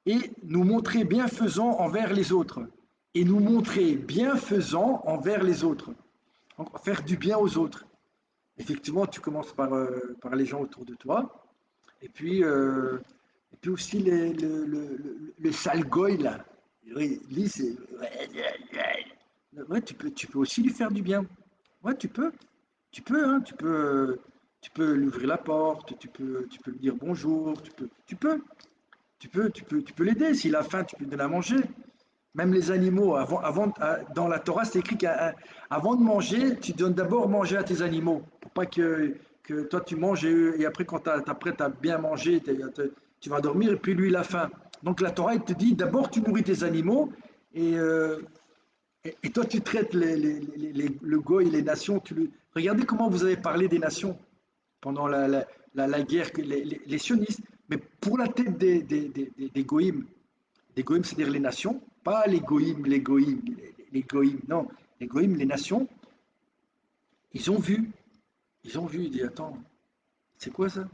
et nous montrer bienfaisants envers les autres. Et nous montrer bienfaisants envers les autres. Donc, faire du bien aux autres. Effectivement, tu commences par les gens autour de toi. Et puis aussi les sales goy, là. Oui, lui, c'est. Ouais, tu peux aussi lui faire du bien. Ouais, tu peux. Tu peux, hein, tu peux lui ouvrir la porte, tu peux lui dire bonjour, tu peux l'aider. S'il a faim, tu peux lui donner à manger. Même les animaux, dans la Torah, c'est écrit qu'avant de manger, tu donnes d'abord manger à tes animaux. Pour pas que toi tu manges et après, quand tu as bien mangé, tu vas dormir et puis lui, il a faim. Donc la Torah, il te dit d'abord tu nourris tes animaux et toi tu traites le goy et les nations. Regardez comment vous avez parlé des nations pendant la guerre, les sionistes. Mais pour la tête des goïms, c'est-à-dire les nations, Pas les goïms, non. Les goïms, les nations, ils ont vu. Ils ont vu, ils disent, attends, c'est quoi ça?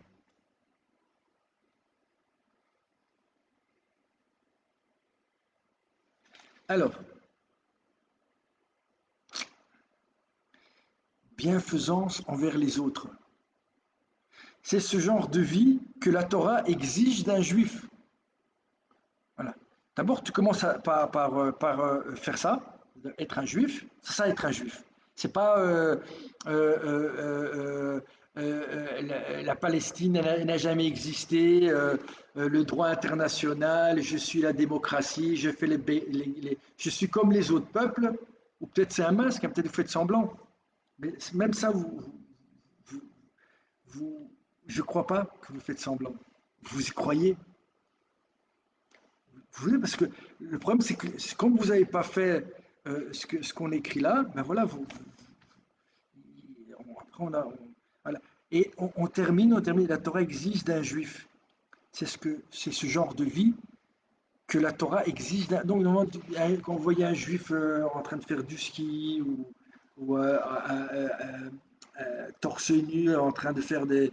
Alors, bienfaisance envers les autres. C'est ce genre de vie que la Torah exige d'un juif. Voilà. D'abord, tu commences par faire ça, être un juif. C'est ça, être un juif. C'est pas la Palestine n'a jamais existé, le droit international, je suis la démocratie, je fais je suis comme les autres peuples, ou peut-être c'est un masque, hein, peut-être vous faites semblant. Mais même ça, vous, vous, je ne crois pas que vous faites semblant. Vous y croyez. Vous voyez, parce que le problème, c'est que comme vous n'avez pas fait ce qu'on écrit là, ben voilà, après voilà. Et on termine, la Torah exige d'un juif. C'est ce genre de vie que la Torah exige. Donc, quand on voyait un juif en train de faire du ski ou torse nu en train de faire des.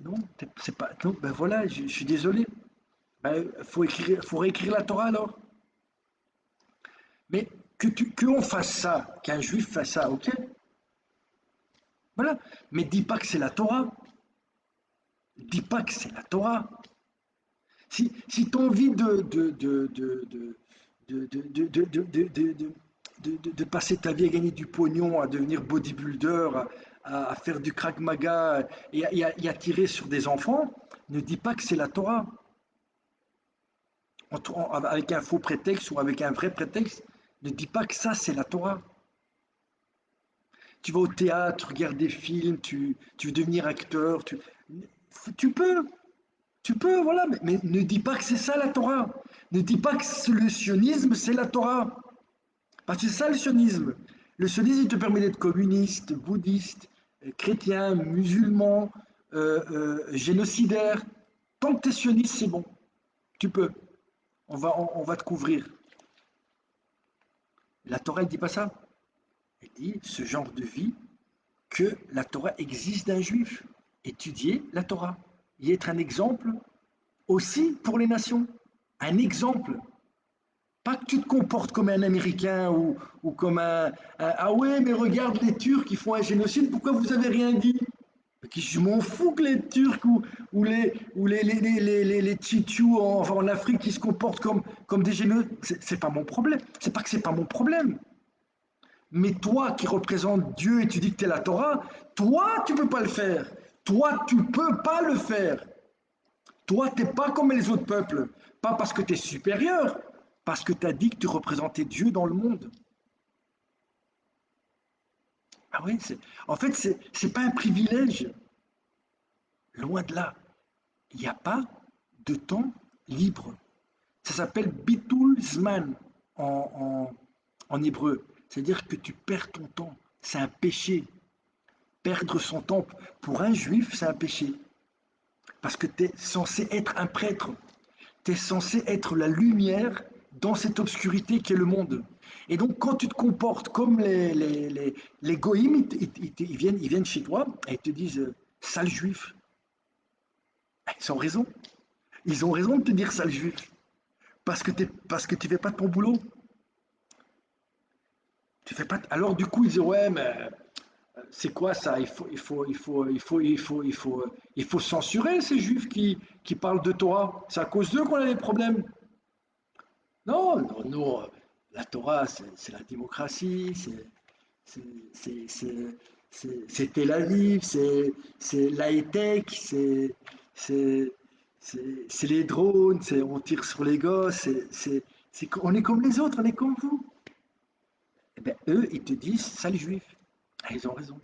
Non, c'est pas. Non, ben voilà, je suis désolé. Ben, faut réécrire la Torah alors. Mais qu'on fasse ça, qu'un juif fasse ça, ok? Voilà. Mais dis pas que c'est la Torah. Dis pas que c'est la Torah. Si tu as envie de passer ta vie à gagner du pognon, à devenir bodybuilder, à faire du krav maga et à tirer sur des enfants, ne dis pas que c'est la Torah. Avec un faux prétexte ou avec un vrai prétexte, ne dis pas que ça c'est la Torah. Tu vas au théâtre, tu regardes des films, tu veux devenir acteur, tu peux, tu peux, voilà, mais ne dis pas que c'est ça la Torah. Ne dis pas que le sionisme c'est la Torah. Parce que c'est ça le sionisme. Le sionisme il te permet d'être communiste, bouddhiste, chrétien, musulman, génocidaire. Tant que tu es sioniste, c'est bon. Tu peux. On va te couvrir. La Torah, elle dit pas ça. Elle dit ce genre de vie que la Torah existe d'un juif. Étudier la Torah. Y être un exemple aussi pour les nations. Un exemple. Pas que tu te comportes comme un Américain ou comme ah ouais, mais regarde les Turcs qui font un génocide, pourquoi vous avez rien dit? Je m'en fous que les Turcs ou les Tchétchous en Afrique qui se comportent comme des génocides. C'est pas mon problème. C'est pas que c'est pas mon problème. Mais toi qui représentes Dieu et tu dis que tu es la Torah, toi tu peux pas le faire. Toi tu peux pas le faire. Toi t'es pas comme les autres peuples. Pas parce que tu es supérieur, parce que tu as dit que tu représentais Dieu dans le monde. Ah oui, en fait, c'est pas un privilège. Loin de là. Il n'y a pas de temps libre. Ça s'appelle bitul zman en hébreu. C'est-à-dire que tu perds ton temps. C'est un péché. Perdre son temps pour un juif, c'est un péché. Parce que tu es censé être un prêtre. Tu es censé être la lumière dans cette obscurité qu'est le monde. Et donc, quand tu te comportes comme les goïms, ils viennent chez toi et ils te disent sale juif. Ils ont raison. Ils ont raison de te dire sale juif. Parce que tu fais pas ton boulot. Tu fais pas. Alors, du coup, ils disent ouais, mais c'est quoi ça? Il faut censurer ces juifs qui parlent de Torah. C'est à cause d'eux qu'on a des problèmes. Non, non, non. La Torah, c'est la démocratie, c'est Tel Aviv, c'est l'high-tech, c'est les drones, on tire sur les gosses, on est comme les autres, on est comme vous. Eh bien, eux, ils te disent, sale juif. Ah, ils ont raison.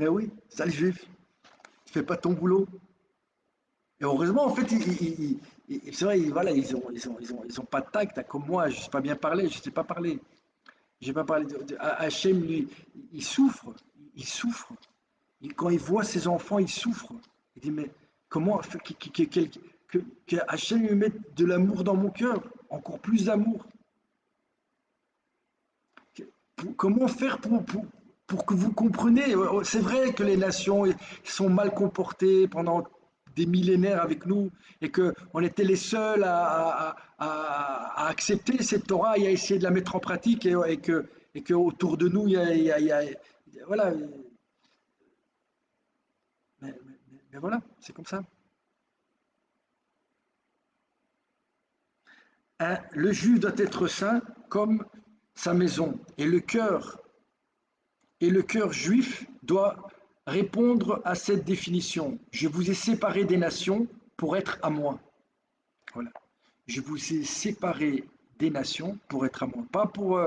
Mais oui, sale juif, tu fais pas ton boulot. Et heureusement, en fait, c'est vrai, voilà, ils ont pas de tact, hein, comme moi, je ne sais pas bien parler, je ne sais pas parler. J'ai pas parlé Hachem, lui, il souffre, il souffre. Quand il voit ses enfants, il souffre. Il dit, mais comment, que Hachem me mette de l'amour dans mon cœur, encore plus d'amour. Comment faire pour que vous compreniez? C'est vrai que les nations sont mal comportées pendant des millénaires avec nous et qu'on était les seuls à accepter cette Torah et à essayer de la mettre en pratique et que autour de nous, voilà. Mais voilà, c'est comme ça. Le juif doit être saint comme sa maison et le cœur juif doit répondre à cette définition. Je vous ai séparé des nations pour être à moi. Voilà. Je vous ai séparé des nations pour être à moi. Pas pour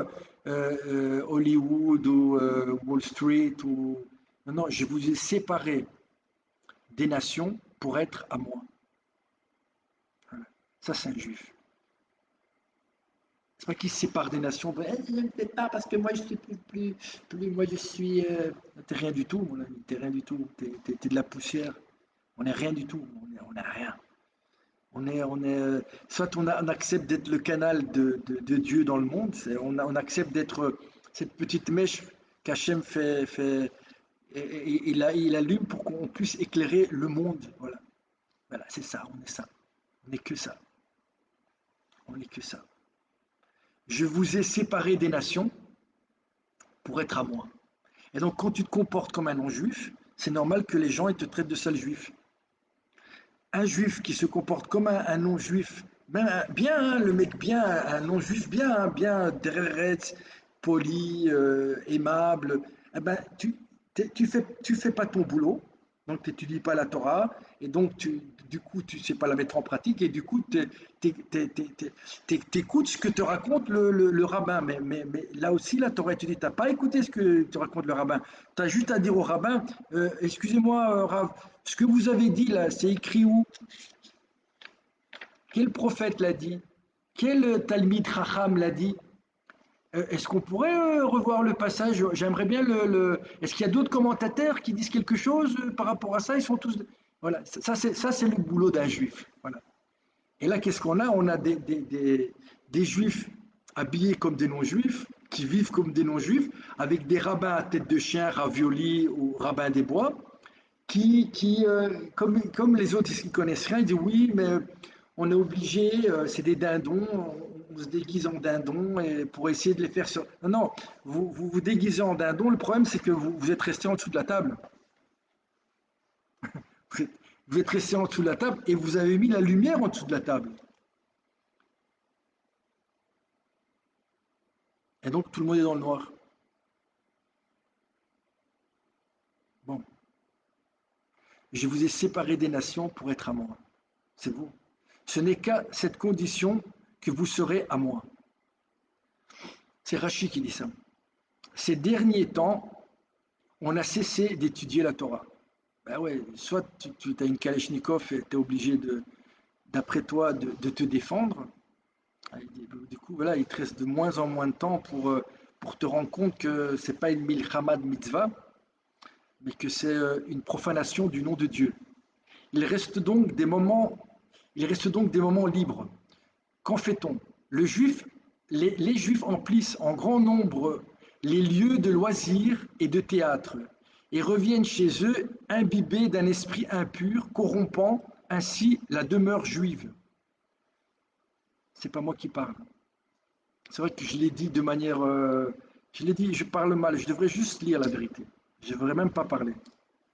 Hollywood ou Wall Street. Ou... Non, non, je vous ai séparé des nations pour être à moi. Voilà. Ça, c'est un juif. C'est pas qu'il se sépare des nations. Je ne fais pas parce que moi je suis moi je suis. T'es rien du tout, mon ami. T'es rien du tout. T'es de la poussière. On n'est rien du tout. On n'est rien. Soit on accepte d'être le canal de Dieu dans le monde, on accepte d'être cette petite mèche qu'Hachem il allume pour qu'on puisse éclairer le monde. Voilà, voilà, c'est ça, on est ça. On n'est que ça. On n'est que ça. Je vous ai séparé des nations pour être à moi. Et donc, quand tu te comportes comme un non-juif, c'est normal que les gens ils te traitent de sale juif. Un juif qui se comporte comme un non-juif, bien, hein, le mec bien, un non-juif bien, hein, bien, derrière, poli, aimable, eh ben, tu fais pas ton boulot, donc tu n'étudies pas la Torah, et donc du coup tu ne sais pas la mettre en pratique, et du coup tu écoutes ce que te raconte le rabbin. Mais là aussi, la Torah, tu dis, tu n'as pas écouté ce que te raconte le rabbin. Tu as juste à dire au rabbin, excusez-moi, Rav, ce que vous avez dit là, c'est écrit où? Quel prophète l'a dit? Quel Talmid Chacham l'a dit? Est-ce qu'on pourrait revoir le passage? J'aimerais bien Est-ce qu'il y a d'autres commentateurs qui disent quelque chose par rapport à ça? Ils sont tous. Voilà, ça c'est le boulot d'un juif. Voilà. Et là, qu'est-ce qu'on a? On a des juifs habillés comme des non-juifs, qui vivent comme des non-juifs, avec des rabbins à tête de chien, ravioli ou rabbins des bois, comme les autres, ils ne connaissent rien, ils disent oui, mais on est obligé, c'est des dindons, on se déguise en dindons et pour essayer de les faire sur. Non, non, vous déguisez en dindon, le problème c'est que vous êtes resté en dessous de la table. Vous êtes resté en dessous de la table et vous avez mis la lumière en dessous de la table. Et donc tout le monde est dans le noir. Bon, je vous ai séparé des nations pour être à moi. C'est vous. Ce n'est qu'à cette condition que vous serez à moi. C'est Rachi qui dit ça. Ces derniers temps, on a cessé d'étudier la Torah. Ben ouais, soit tu as une Kalachnikov et tu es obligé d'après toi de te défendre. Du coup, voilà, il te reste de moins en moins de temps pour te rendre compte que c'est pas une milchama de mitzvah, mais que c'est une profanation du nom de Dieu. Il reste donc des moments, il reste donc des moments libres. Qu'en fait-on? Le juif, les juifs emplissent en grand nombre les lieux de loisirs et de théâtre et reviennent chez eux imbibés d'un esprit impur, corrompant ainsi la demeure juive. C'est pas moi qui parle. C'est vrai que je l'ai dit de manière. Je l'ai dit, je parle mal, je devrais juste lire la vérité. Je ne devrais même pas parler.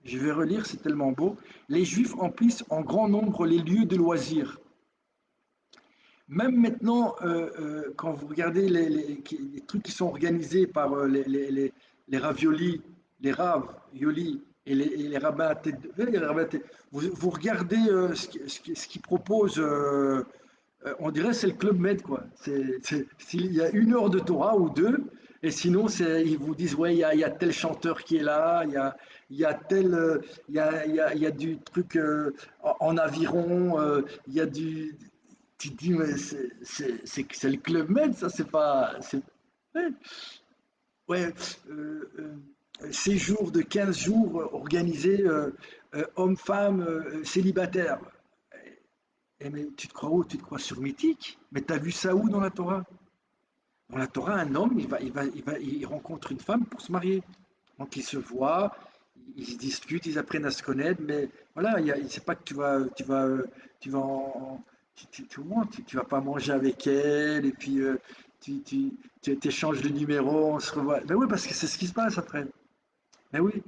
Je vais relire, c'est tellement beau. Les Juifs emplissent en grand nombre les lieux de loisirs. Même maintenant, quand vous regardez les trucs qui sont organisés par les raviolis, les raves, yoli et les rabbins à tête vous regardez ce qu'ils proposent. On dirait que c'est le Club Med, quoi. S'il y a une heure de Torah ou deux, et sinon, ils vous disent, ouais, il y a tel chanteur qui est là, il y a tel, il y a du truc en aviron, il y a du. Tu te dis, mais c'est le Club Med, ça, c'est pas. Ouais, ouais, séjour de 15 jours organisé hommes-femmes célibataires. mais tu te crois où? Tu te crois sur Mythique? Mais t'as vu ça où dans la Torah? Dans la Torah, un homme, il rencontre une femme pour se marier. Donc ils se voient, ils se discutent, ils apprennent à se connaître, mais voilà, c'est pas que tu vas tu vas pas manger avec elle, et puis tu échanges de numéro, on se revoit. Ben oui, parce que c'est ce qui se passe après. Ben oui,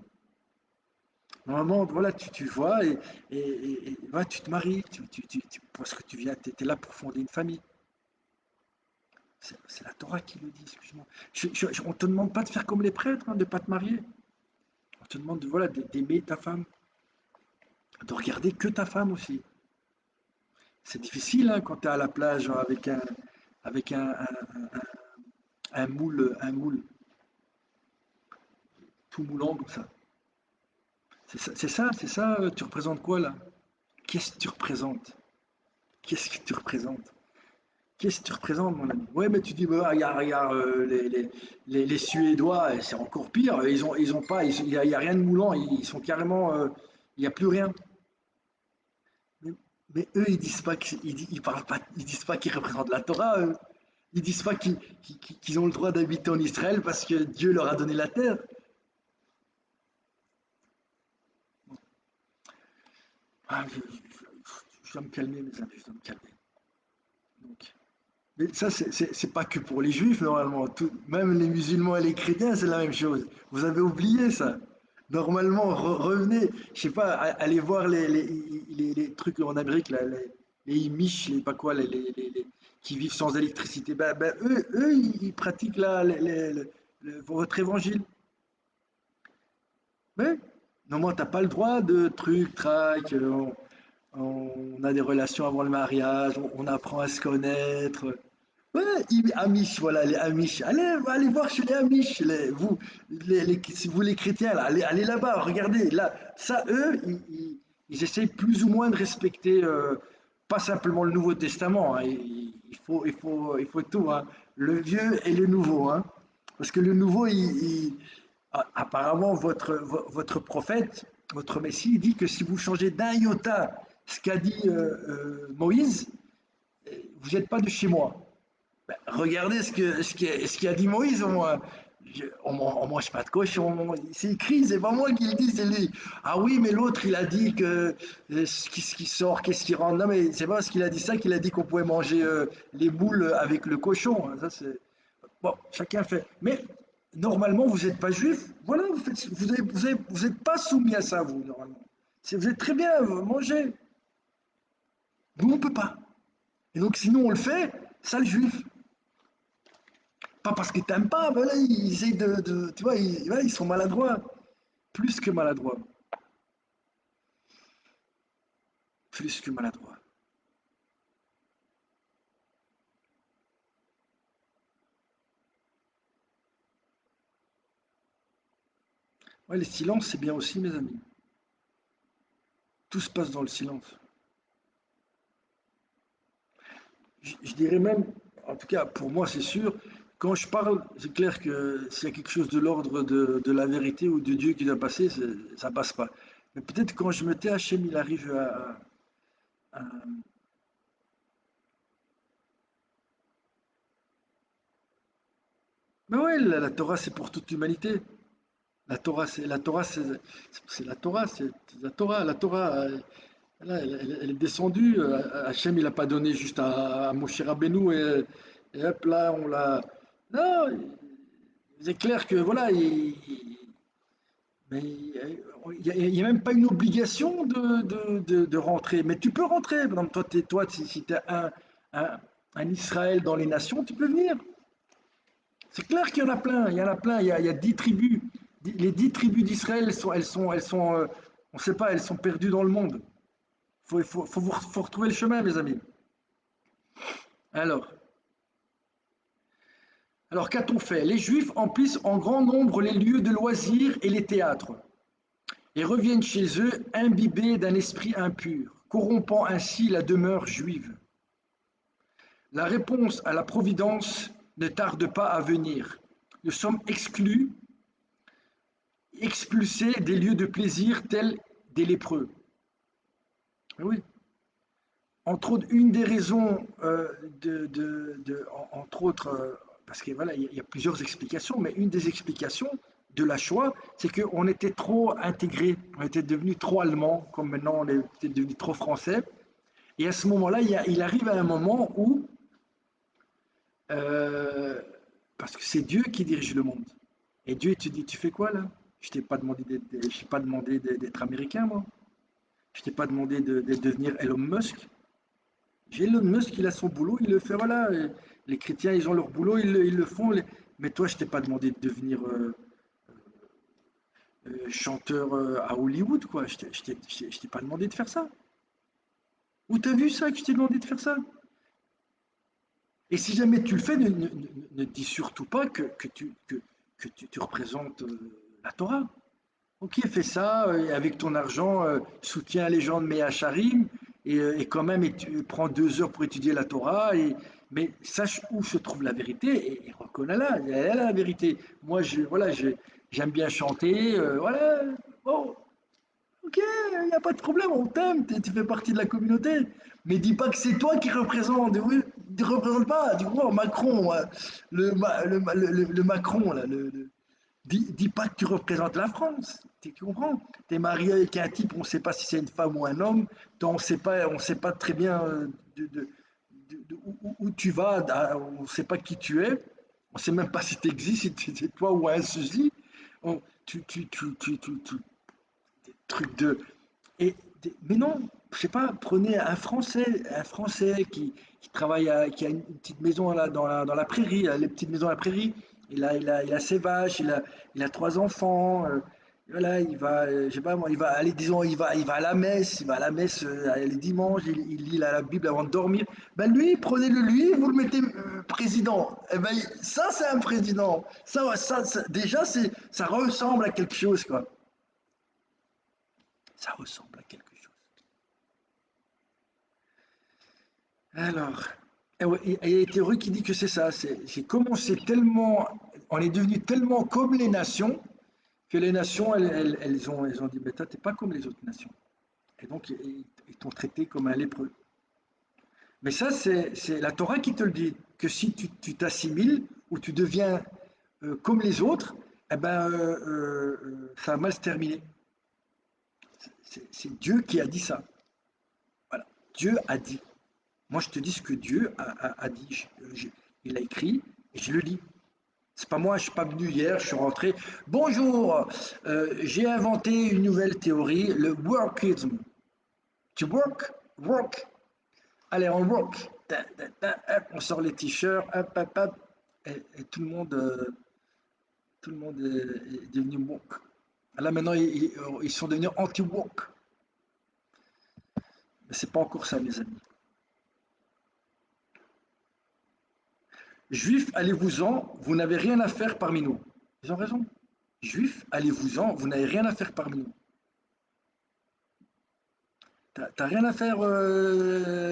normalement, voilà, tu vois, voilà, tu te maries, parce que tu viens, tu es là pour fonder une famille. C'est la Torah qui le dit, excuse-moi. On te demande pas de faire comme les prêtres, hein, de pas te marier. On te demande voilà, d'aimer ta femme, de regarder que ta femme aussi. C'est difficile hein, quand tu es à la plage hein, avec un moule tout moulant comme ça. C'est ça, tu représentes quoi là? Qu'est-ce que tu représentes? Qu'est-ce que tu représentes? Qu'est-ce que tu représentes, mon ami? Ouais, mais tu dis, bah, regarde, les Suédois, c'est encore pire. Ils ont pas, il y a rien de moulant. Ils sont carrément, il n'y a plus rien. Mais, mais eux, ils disent pas ils parlent pas, ils disent pas qu'ils représentent la Torah. Eux. Ils disent pas qu'ils ont le droit d'habiter en Israël parce que Dieu leur a donné la terre. Ah, je dois me calmer, mes amis, je dois me calmer. Donc, mais ça, c'est pas que pour les juifs, normalement. Même les musulmans et les chrétiens, c'est la même chose. Vous avez oublié ça. Normalement, revenez, je sais pas, allez voir les trucs en Amérique, là, les Amish, je sais pas quoi, qui vivent sans électricité. Eux ils pratiquent votre évangile. Mais normalement, t'as pas le droit de trucs, trac, on a des relations avant le mariage, on apprend à se connaître. Ouais, Amish, voilà, les Amish. Allez voir chez les Amish, si vous les chrétiens, là, allez là-bas, regardez, là, ça, eux, ils essayent plus ou moins de respecter, pas simplement le Nouveau Testament, hein, il faut tout, hein, le vieux et le nouveau, hein, parce que le nouveau, apparemment, votre prophète, votre Messie, il dit que si vous changez d'un iota ce qu'a dit Moïse, vous n'êtes pas de chez moi. Ben, regardez ce qu'a dit Moïse au moins. On mange pas de cochon. C'est écrit, c'est pas moi qui le dis, c'est lui. Ah oui, mais l'autre, il a dit que ce qui sort, qu'est-ce qui rentre. Non, mais c'est pas parce qu'il a dit ça qu'il a dit qu'on pouvait manger les boules avec le cochon. Ça, c'est. Bon, chacun fait. Mais normalement, vous n'êtes pas juif. Voilà, vous êtes pas soumis à ça, vous, normalement. Vous êtes très bien, vous mangez. Nous, on peut pas. Et donc, sinon, on le fait, sale juif. Pas parce qu'ils t'aiment pas, mais là, ils essayent tu vois, ouais, ils sont maladroits. Plus que maladroits. Plus que maladroits. Ouais, les silences, c'est bien aussi, mes amis. Tout se passe dans le silence. Je dirais même, en tout cas, pour moi, c'est sûr, quand je parle, c'est clair que s'il y a quelque chose de l'ordre de la vérité ou de Dieu qui doit passer, ça passe pas. Mais peut-être quand je me tais, Hachem, il arrive à- Mais ouais, la Torah, c'est pour toute l'humanité. La Torah, c'est la Torah, c'est la Torah. La Torah, là, elle est descendue. Hachem, il n'a pas donné juste à Moshe Rabbeinu et hop là, on l'a. Non, c'est clair que voilà, mais il y a même pas une obligation de rentrer. Mais tu peux rentrer. Par exemple, si tu es un, un Israël dans les nations, tu peux venir. C'est clair qu'il y en a plein, il y en a plein, il y a 10 tribus. Les 10 tribus d'Israël, on ne sait pas, elles sont perdues dans le monde. Faut retrouver le chemin, mes amis. Alors, alors qu'a-t-on fait? Les Juifs emplissent en grand nombre les lieux de loisirs et les théâtres, et reviennent chez eux imbibés d'un esprit impur, corrompant ainsi la demeure juive. La réponse à la providence ne tarde pas à venir. Nous sommes exclus, expulsés des lieux de plaisir tels des lépreux. Oui, Entre autres, une des raisons, entre autres, parce que voilà, il y a plusieurs explications, mais une des explications de la Shoah, c'est qu'on était trop intégrés, on était devenus trop allemands, comme maintenant on est devenu trop français. Et à ce moment-là, il arrive à un moment où, euh, parce que c'est Dieu qui dirige le monde, et Dieu te dit, tu fais quoi là? Je t'ai pas demandé je t'ai pas demandé d'être américain, moi. Je t'ai pas demandé de devenir Elon Musk. J'ai Elon Musk, il a son boulot, il le fait, voilà. Les chrétiens, ils ont leur boulot, ils le font. Mais toi, je t'ai pas demandé de devenir chanteur à Hollywood, quoi. Je t'ai pas demandé de faire ça. Où t'as vu ça que je t'ai demandé de faire ça? Et si jamais tu le fais, ne dis surtout pas que tu représentes la Torah. Ok, fais ça, avec ton argent, soutiens les gens de Mea Charim, et quand même, prends 2 heures pour étudier la Torah, mais sache où se trouve la vérité, et reconnais-la, elle est là, la vérité. Moi, voilà, j'aime bien chanter, voilà, bon, ok, il n'y a pas de problème, on t'aime, tu fais partie de la communauté, mais dis pas que c'est toi qui représente, oui, ne représente pas, tu vois, Macron, le Macron, là, dis pas que tu représentes la France. Tu comprends? Tu es marié avec un type, on ne sait pas si c'est une femme ou un homme. On sait pas très bien où tu vas, on ne sait pas qui tu es. On ne sait même pas si tu existes, si c'est toi ou un sosie. Des trucs de. Mais non, je sais pas, prenez un Français qui travaille, qui a une petite maison là, dans la prairie, les petites maisons à la prairie. Il a ses vaches, il a 3 enfants. Voilà, il va, je sais pas moi, il va aller, disons, il va à la messe les dimanches, il lit la Bible avant de dormir. Ben lui, prenez-le lui, vous le mettez président. Eh ben, ça, c'est un président. Déjà, ça ressemble à quelque chose, quoi. Ça ressemble à quelque chose. Alors, ouais, il y a une théorie qui dit que c'est ça. C'est commencé tellement, on est devenu tellement comme les nations que les nations, elles ont dit, mais toi, t'es pas comme les autres nations. Et donc, ils t'ont traité comme un lépreux. Mais ça, c'est la Torah qui te le dit, que si tu t'assimiles ou tu deviens comme les autres, eh ben, ça va mal se terminer. C'est Dieu qui a dit ça. Voilà. Dieu a dit. Moi, je te dis ce que Dieu a dit. Il a écrit et je le lis. C'est pas moi, je suis pas venu hier, je suis rentré. Bonjour, j'ai inventé une nouvelle théorie, le workism. Tu work, work. Allez, on work. On sort les t-shirts, hop, hop, hop. Et tout le monde est devenu woke. Là maintenant, ils sont devenus anti-woke. Mais c'est pas encore ça, mes amis. Juifs, allez-vous-en, vous n'avez rien à faire parmi nous. Ils ont raison. Juifs, allez-vous-en, vous n'avez rien à faire parmi nous. T'as rien à faire,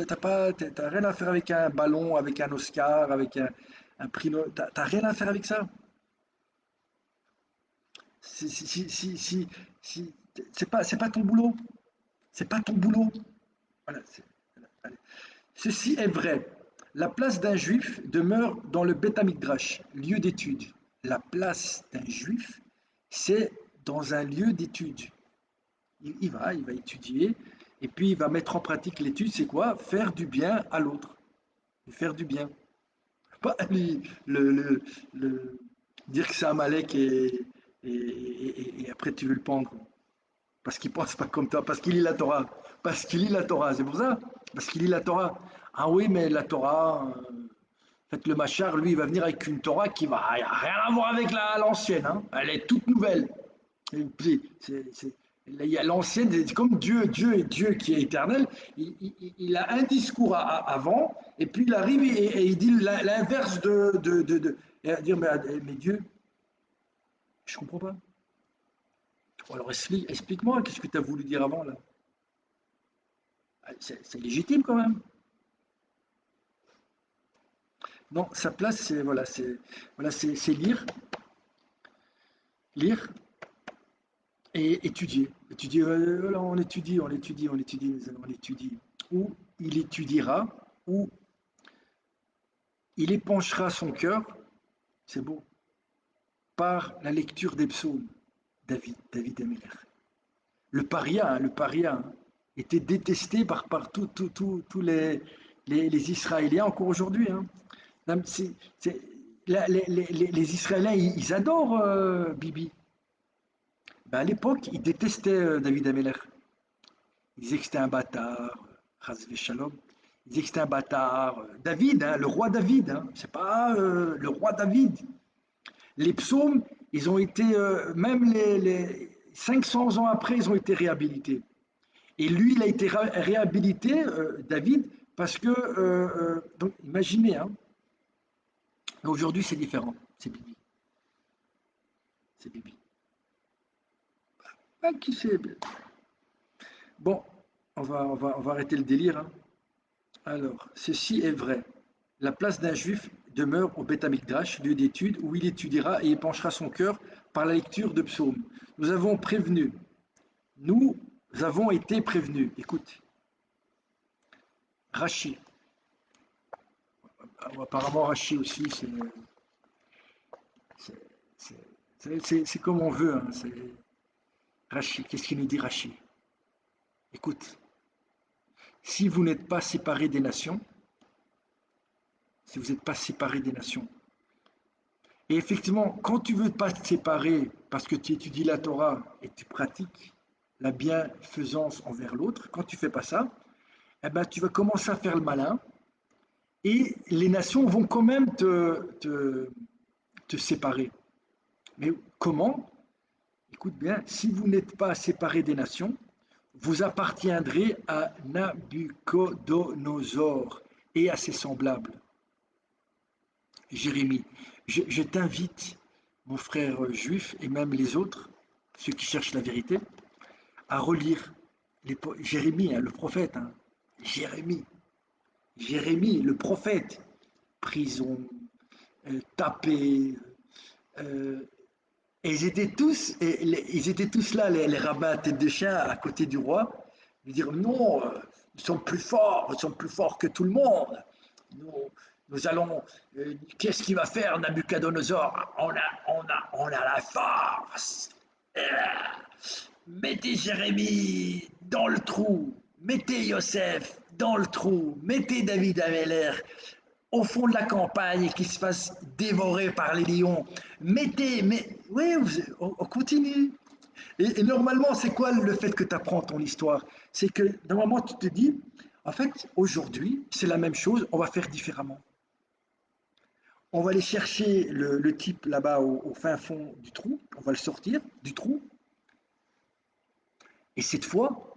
t'as rien à faire avec un ballon, avec un Oscar, avec un prix. T'as rien à faire avec ça. Si, c'est pas ton boulot. C'est pas ton boulot. Voilà, allez. Ceci est vrai. La place d'un juif demeure dans le Beth Amikdash, lieu d'étude. La place d'un juif, c'est dans un lieu d'étude. Il va étudier, et puis il va mettre en pratique l'étude, c'est quoi? Faire du bien à l'autre. Faire du bien. Pas dire que c'est Amalek et après tu veux le pendre. Parce qu'il pense pas comme toi, parce qu'il lit la Torah. Parce qu'il lit la Torah, c'est pour ça. Parce qu'il lit la Torah. Ah oui, mais la Torah, en fait, le Machar, lui, il va venir avec une Torah qui va rien à voir avec l'ancienne. Hein. Elle est toute nouvelle. Il y a l'ancienne, c'est comme Dieu qui est éternel. Il a un discours avant, et puis il arrive et il dit l'inverse et à dire, mais Dieu, je comprends pas. Alors explique-moi, qu'est-ce que tu as voulu dire avant là? C'est légitime quand même. Non, sa place, c'est lire et étudier. Étudier, voilà, on étudie, on étudie, on étudie, on étudie. où il étudiera, où il épanchera son cœur, c'est beau, par la lecture des psaumes. David Ameller. Le paria était détesté par tous les Israéliens encore aujourd'hui. Hein. C'est- les Israéliens, ils adorent Bibi. Ben, à l'époque, ils détestaient David Ameller. Ils disaient que c'était un bâtard, Chazvé Shalom. Ils disaient que c'était un bâtard. David, hein, le roi David, hein, c'est pas le roi David. Les psaumes, ils ont été, même les 500 ans après, ils ont été réhabilités. Et lui, il a été réhabilité, David, parce que, donc imaginez, hein, aujourd'hui c'est différent, c'est Bibi. C'est Bibi. Ah, qui c'est? Bon, on va arrêter le délire. Hein. Alors, ceci est vrai. La place d'un juif demeure au Beth Amikdash, lieu d'étude, où il étudiera et épanchera son cœur par la lecture de psaumes. Nous avons prévenu, nous avons été prévenus. Écoute, Rachi. Apparemment, Rachi aussi, c'est comme on veut. Hein, Rachi, qu'est-ce qu'il nous dit Rachi? Écoute, si vous n'êtes pas séparés des nations, si vous n'êtes pas séparés des nations, et effectivement, quand tu veux pas te séparer parce que tu étudies la Torah et tu pratiques la bienfaisance envers l'autre, quand tu fais pas ça, eh ben, tu vas commencer à faire le malin et les nations vont quand même te séparer. Mais comment? Écoute bien, si vous n'êtes pas séparés des nations, vous appartiendrez à Nabucodonosor et à ses semblables. Jérémie, je t'invite, mon frère juif et même les autres, ceux qui cherchent la vérité, à relire Jérémie, hein, le prophète. Hein, Jérémie, Jérémie, le prophète. Prison, tapé. euh, et ils étaient tous là, les rabbins à tête de chien, à côté du roi, lui dire non, ils sont plus forts que tout le monde. Nous, nous allons. Qu'est-ce qu'il va faire Nabucodonosor on a la force. Euh, Mettez Jérémie dans le trou. Mettez Yosef dans le trou. Mettez David Ameller au fond de la campagne et qui se fasse dévorer par les lions. Mais oui, on continue. Et normalement, c'est quoi le fait que tu apprends ton histoire? C'est que normalement, tu te dis, en fait, aujourd'hui, c'est la même chose, on va faire différemment. On va aller chercher le type là-bas au fin fond du trou, on va le sortir du trou, et cette fois,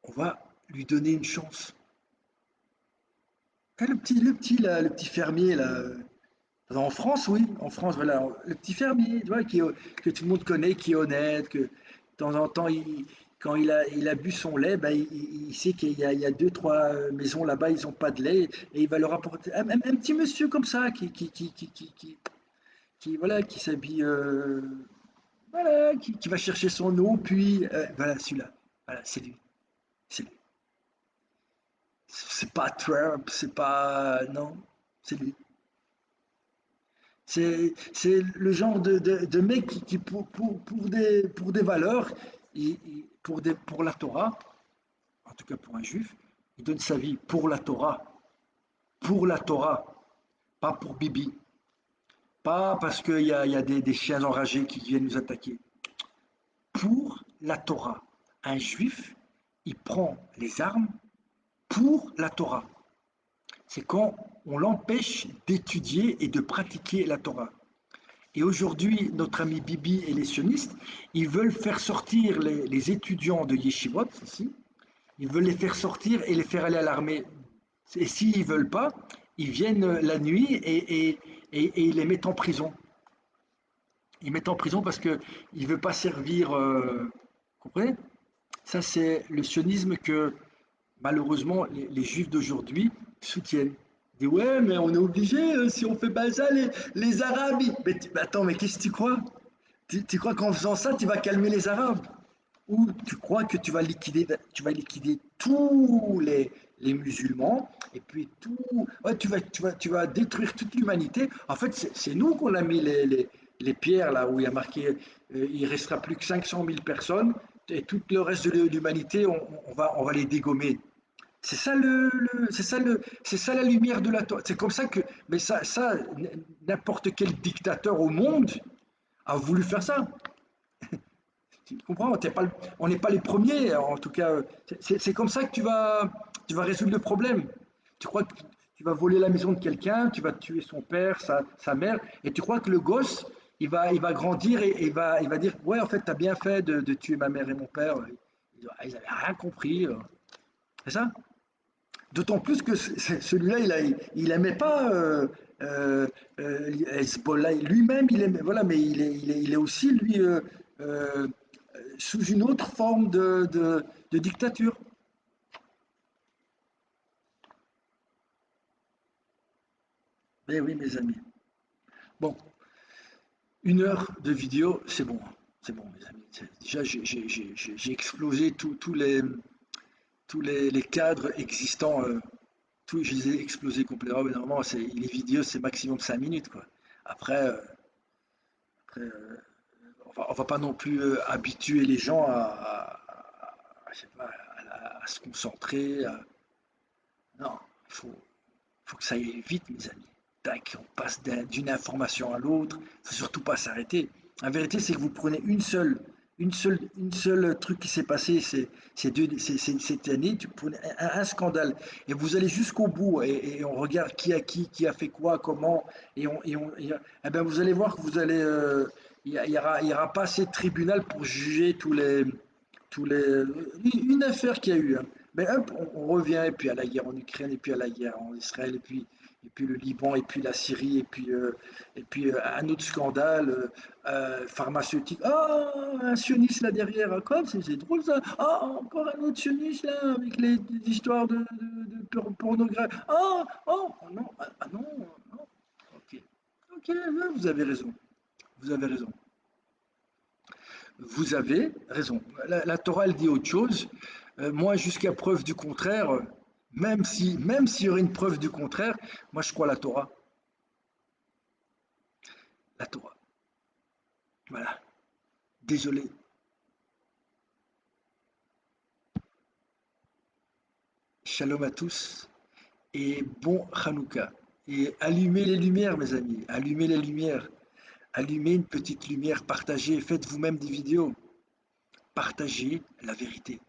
on va lui donner une chance. Ah, le petit fermier là, en France, oui, en France, voilà, le petit fermier, tu vois, que tout le monde connaît, qui est honnête, que de temps en temps, quand il a bu son lait, ben, il sait qu'il y a deux, trois maisons là-bas, ils n'ont pas de lait, et il va leur apporter un petit monsieur comme ça, voilà, qui s'habille, voilà, qui va chercher son eau, puis, voilà, celui-là, voilà, c'est lui, c'est lui. C'est pas Trump, c'est pas, non, c'est lui. C'est le genre de mec qui pour des valeurs, pour la Torah, en tout cas pour un juif, il donne sa vie pour la Torah, pas pour Bibi, pas parce qu'il y a des chiens enragés qui viennent nous attaquer. Pour la Torah. Un juif, il prend les armes pour la Torah. C'est quand on l'empêche d'étudier et de pratiquer la Torah. Et aujourd'hui, notre ami Bibi et les sionistes, ils veulent faire sortir les étudiants de Yeshivot, ici, ils veulent les faire sortir et les faire aller à l'armée. Et s'ils ne veulent pas, ils viennent la nuit et ils les mettent en prison. Ils mettent en prison parce qu'ils ne veulent pas servir. Vous comprenez? Ça, c'est le sionisme que malheureusement les juifs d'aujourd'hui soutiennent. Ils disent ouais, mais on est obligé, si on fait pas ça, les Arabes. Mais attends, mais qu'est-ce que tu crois? Tu crois qu'en faisant ça, tu vas calmer les Arabes? Ou tu crois que tu vas liquider tous les musulmans et puis ouais, tu vas détruire toute l'humanité. En fait, c'est nous qu'on a mis les pierres là où il y a marqué il restera plus que 500 000 personnes et tout le reste de l'humanité, on va les dégommer. C'est ça la lumière de la Torah. C'est comme ça que, mais ça, n'importe quel dictateur au monde a voulu faire ça. Tu comprends? On n'est pas les premiers, en tout cas. C'est comme ça que tu vas résoudre le problème. Tu crois que tu vas voler la maison de quelqu'un, tu vas tuer son père, sa mère, et tu crois que le gosse, il va grandir et il va dire, ouais, en fait, tu as bien fait de tuer ma mère et mon père. Ils n'avaient rien compris. C'est ça? D'autant plus que celui-là, il aimait pas Hezbollah. Lui-même, il aimait, voilà, mais il est aussi, lui, euh, sous une autre forme de dictature. Eh oui, mes amis. Bon, 1 heure de vidéo, c'est bon. C'est bon, mes amis. Déjà, j'ai explosé tous les cadres existants. Je les ai explosés complètement. Mais normalement, les vidéos, c'est maximum 5 minutes, quoi. Après, on va pas non plus habituer les gens je sais pas, à se concentrer. Non, il faut que ça aille vite, mes amis. Tac, on passe d'une information à l'autre. Il ne faut surtout pas s'arrêter. La vérité, c'est que vous prenez une seule truc qui s'est passé cette année, tu prenez un scandale et vous allez jusqu'au bout et on regarde qui a fait quoi, comment eh ben vous allez voir que il y aura pas assez de tribunal pour juger une affaire qu'il y a eu, hein. Mais hop, on revient, et puis à la guerre en Ukraine, et puis à la guerre en Israël, et puis le Liban, et puis la Syrie, et puis un autre scandale pharmaceutique. Ah, un sioniste là derrière, quoi, c'est drôle ça. Ah, encore un autre sioniste là, avec les histoires de pornographie. Ah, oh, non, non, non. Ok, ok, ouais, vous avez raison. Vous avez raison. Vous avez raison. La Torah, elle dit autre chose. Moi, jusqu'à preuve du contraire, même s'il y aurait une preuve du contraire, moi, je crois la Torah. La Torah. Voilà. Désolé. Shalom à tous et bon Hanouka. Et allumez les lumières, mes amis. Allumez les lumières. Allumez une petite lumière. Partagez. Faites vous-même des vidéos. Partagez la vérité.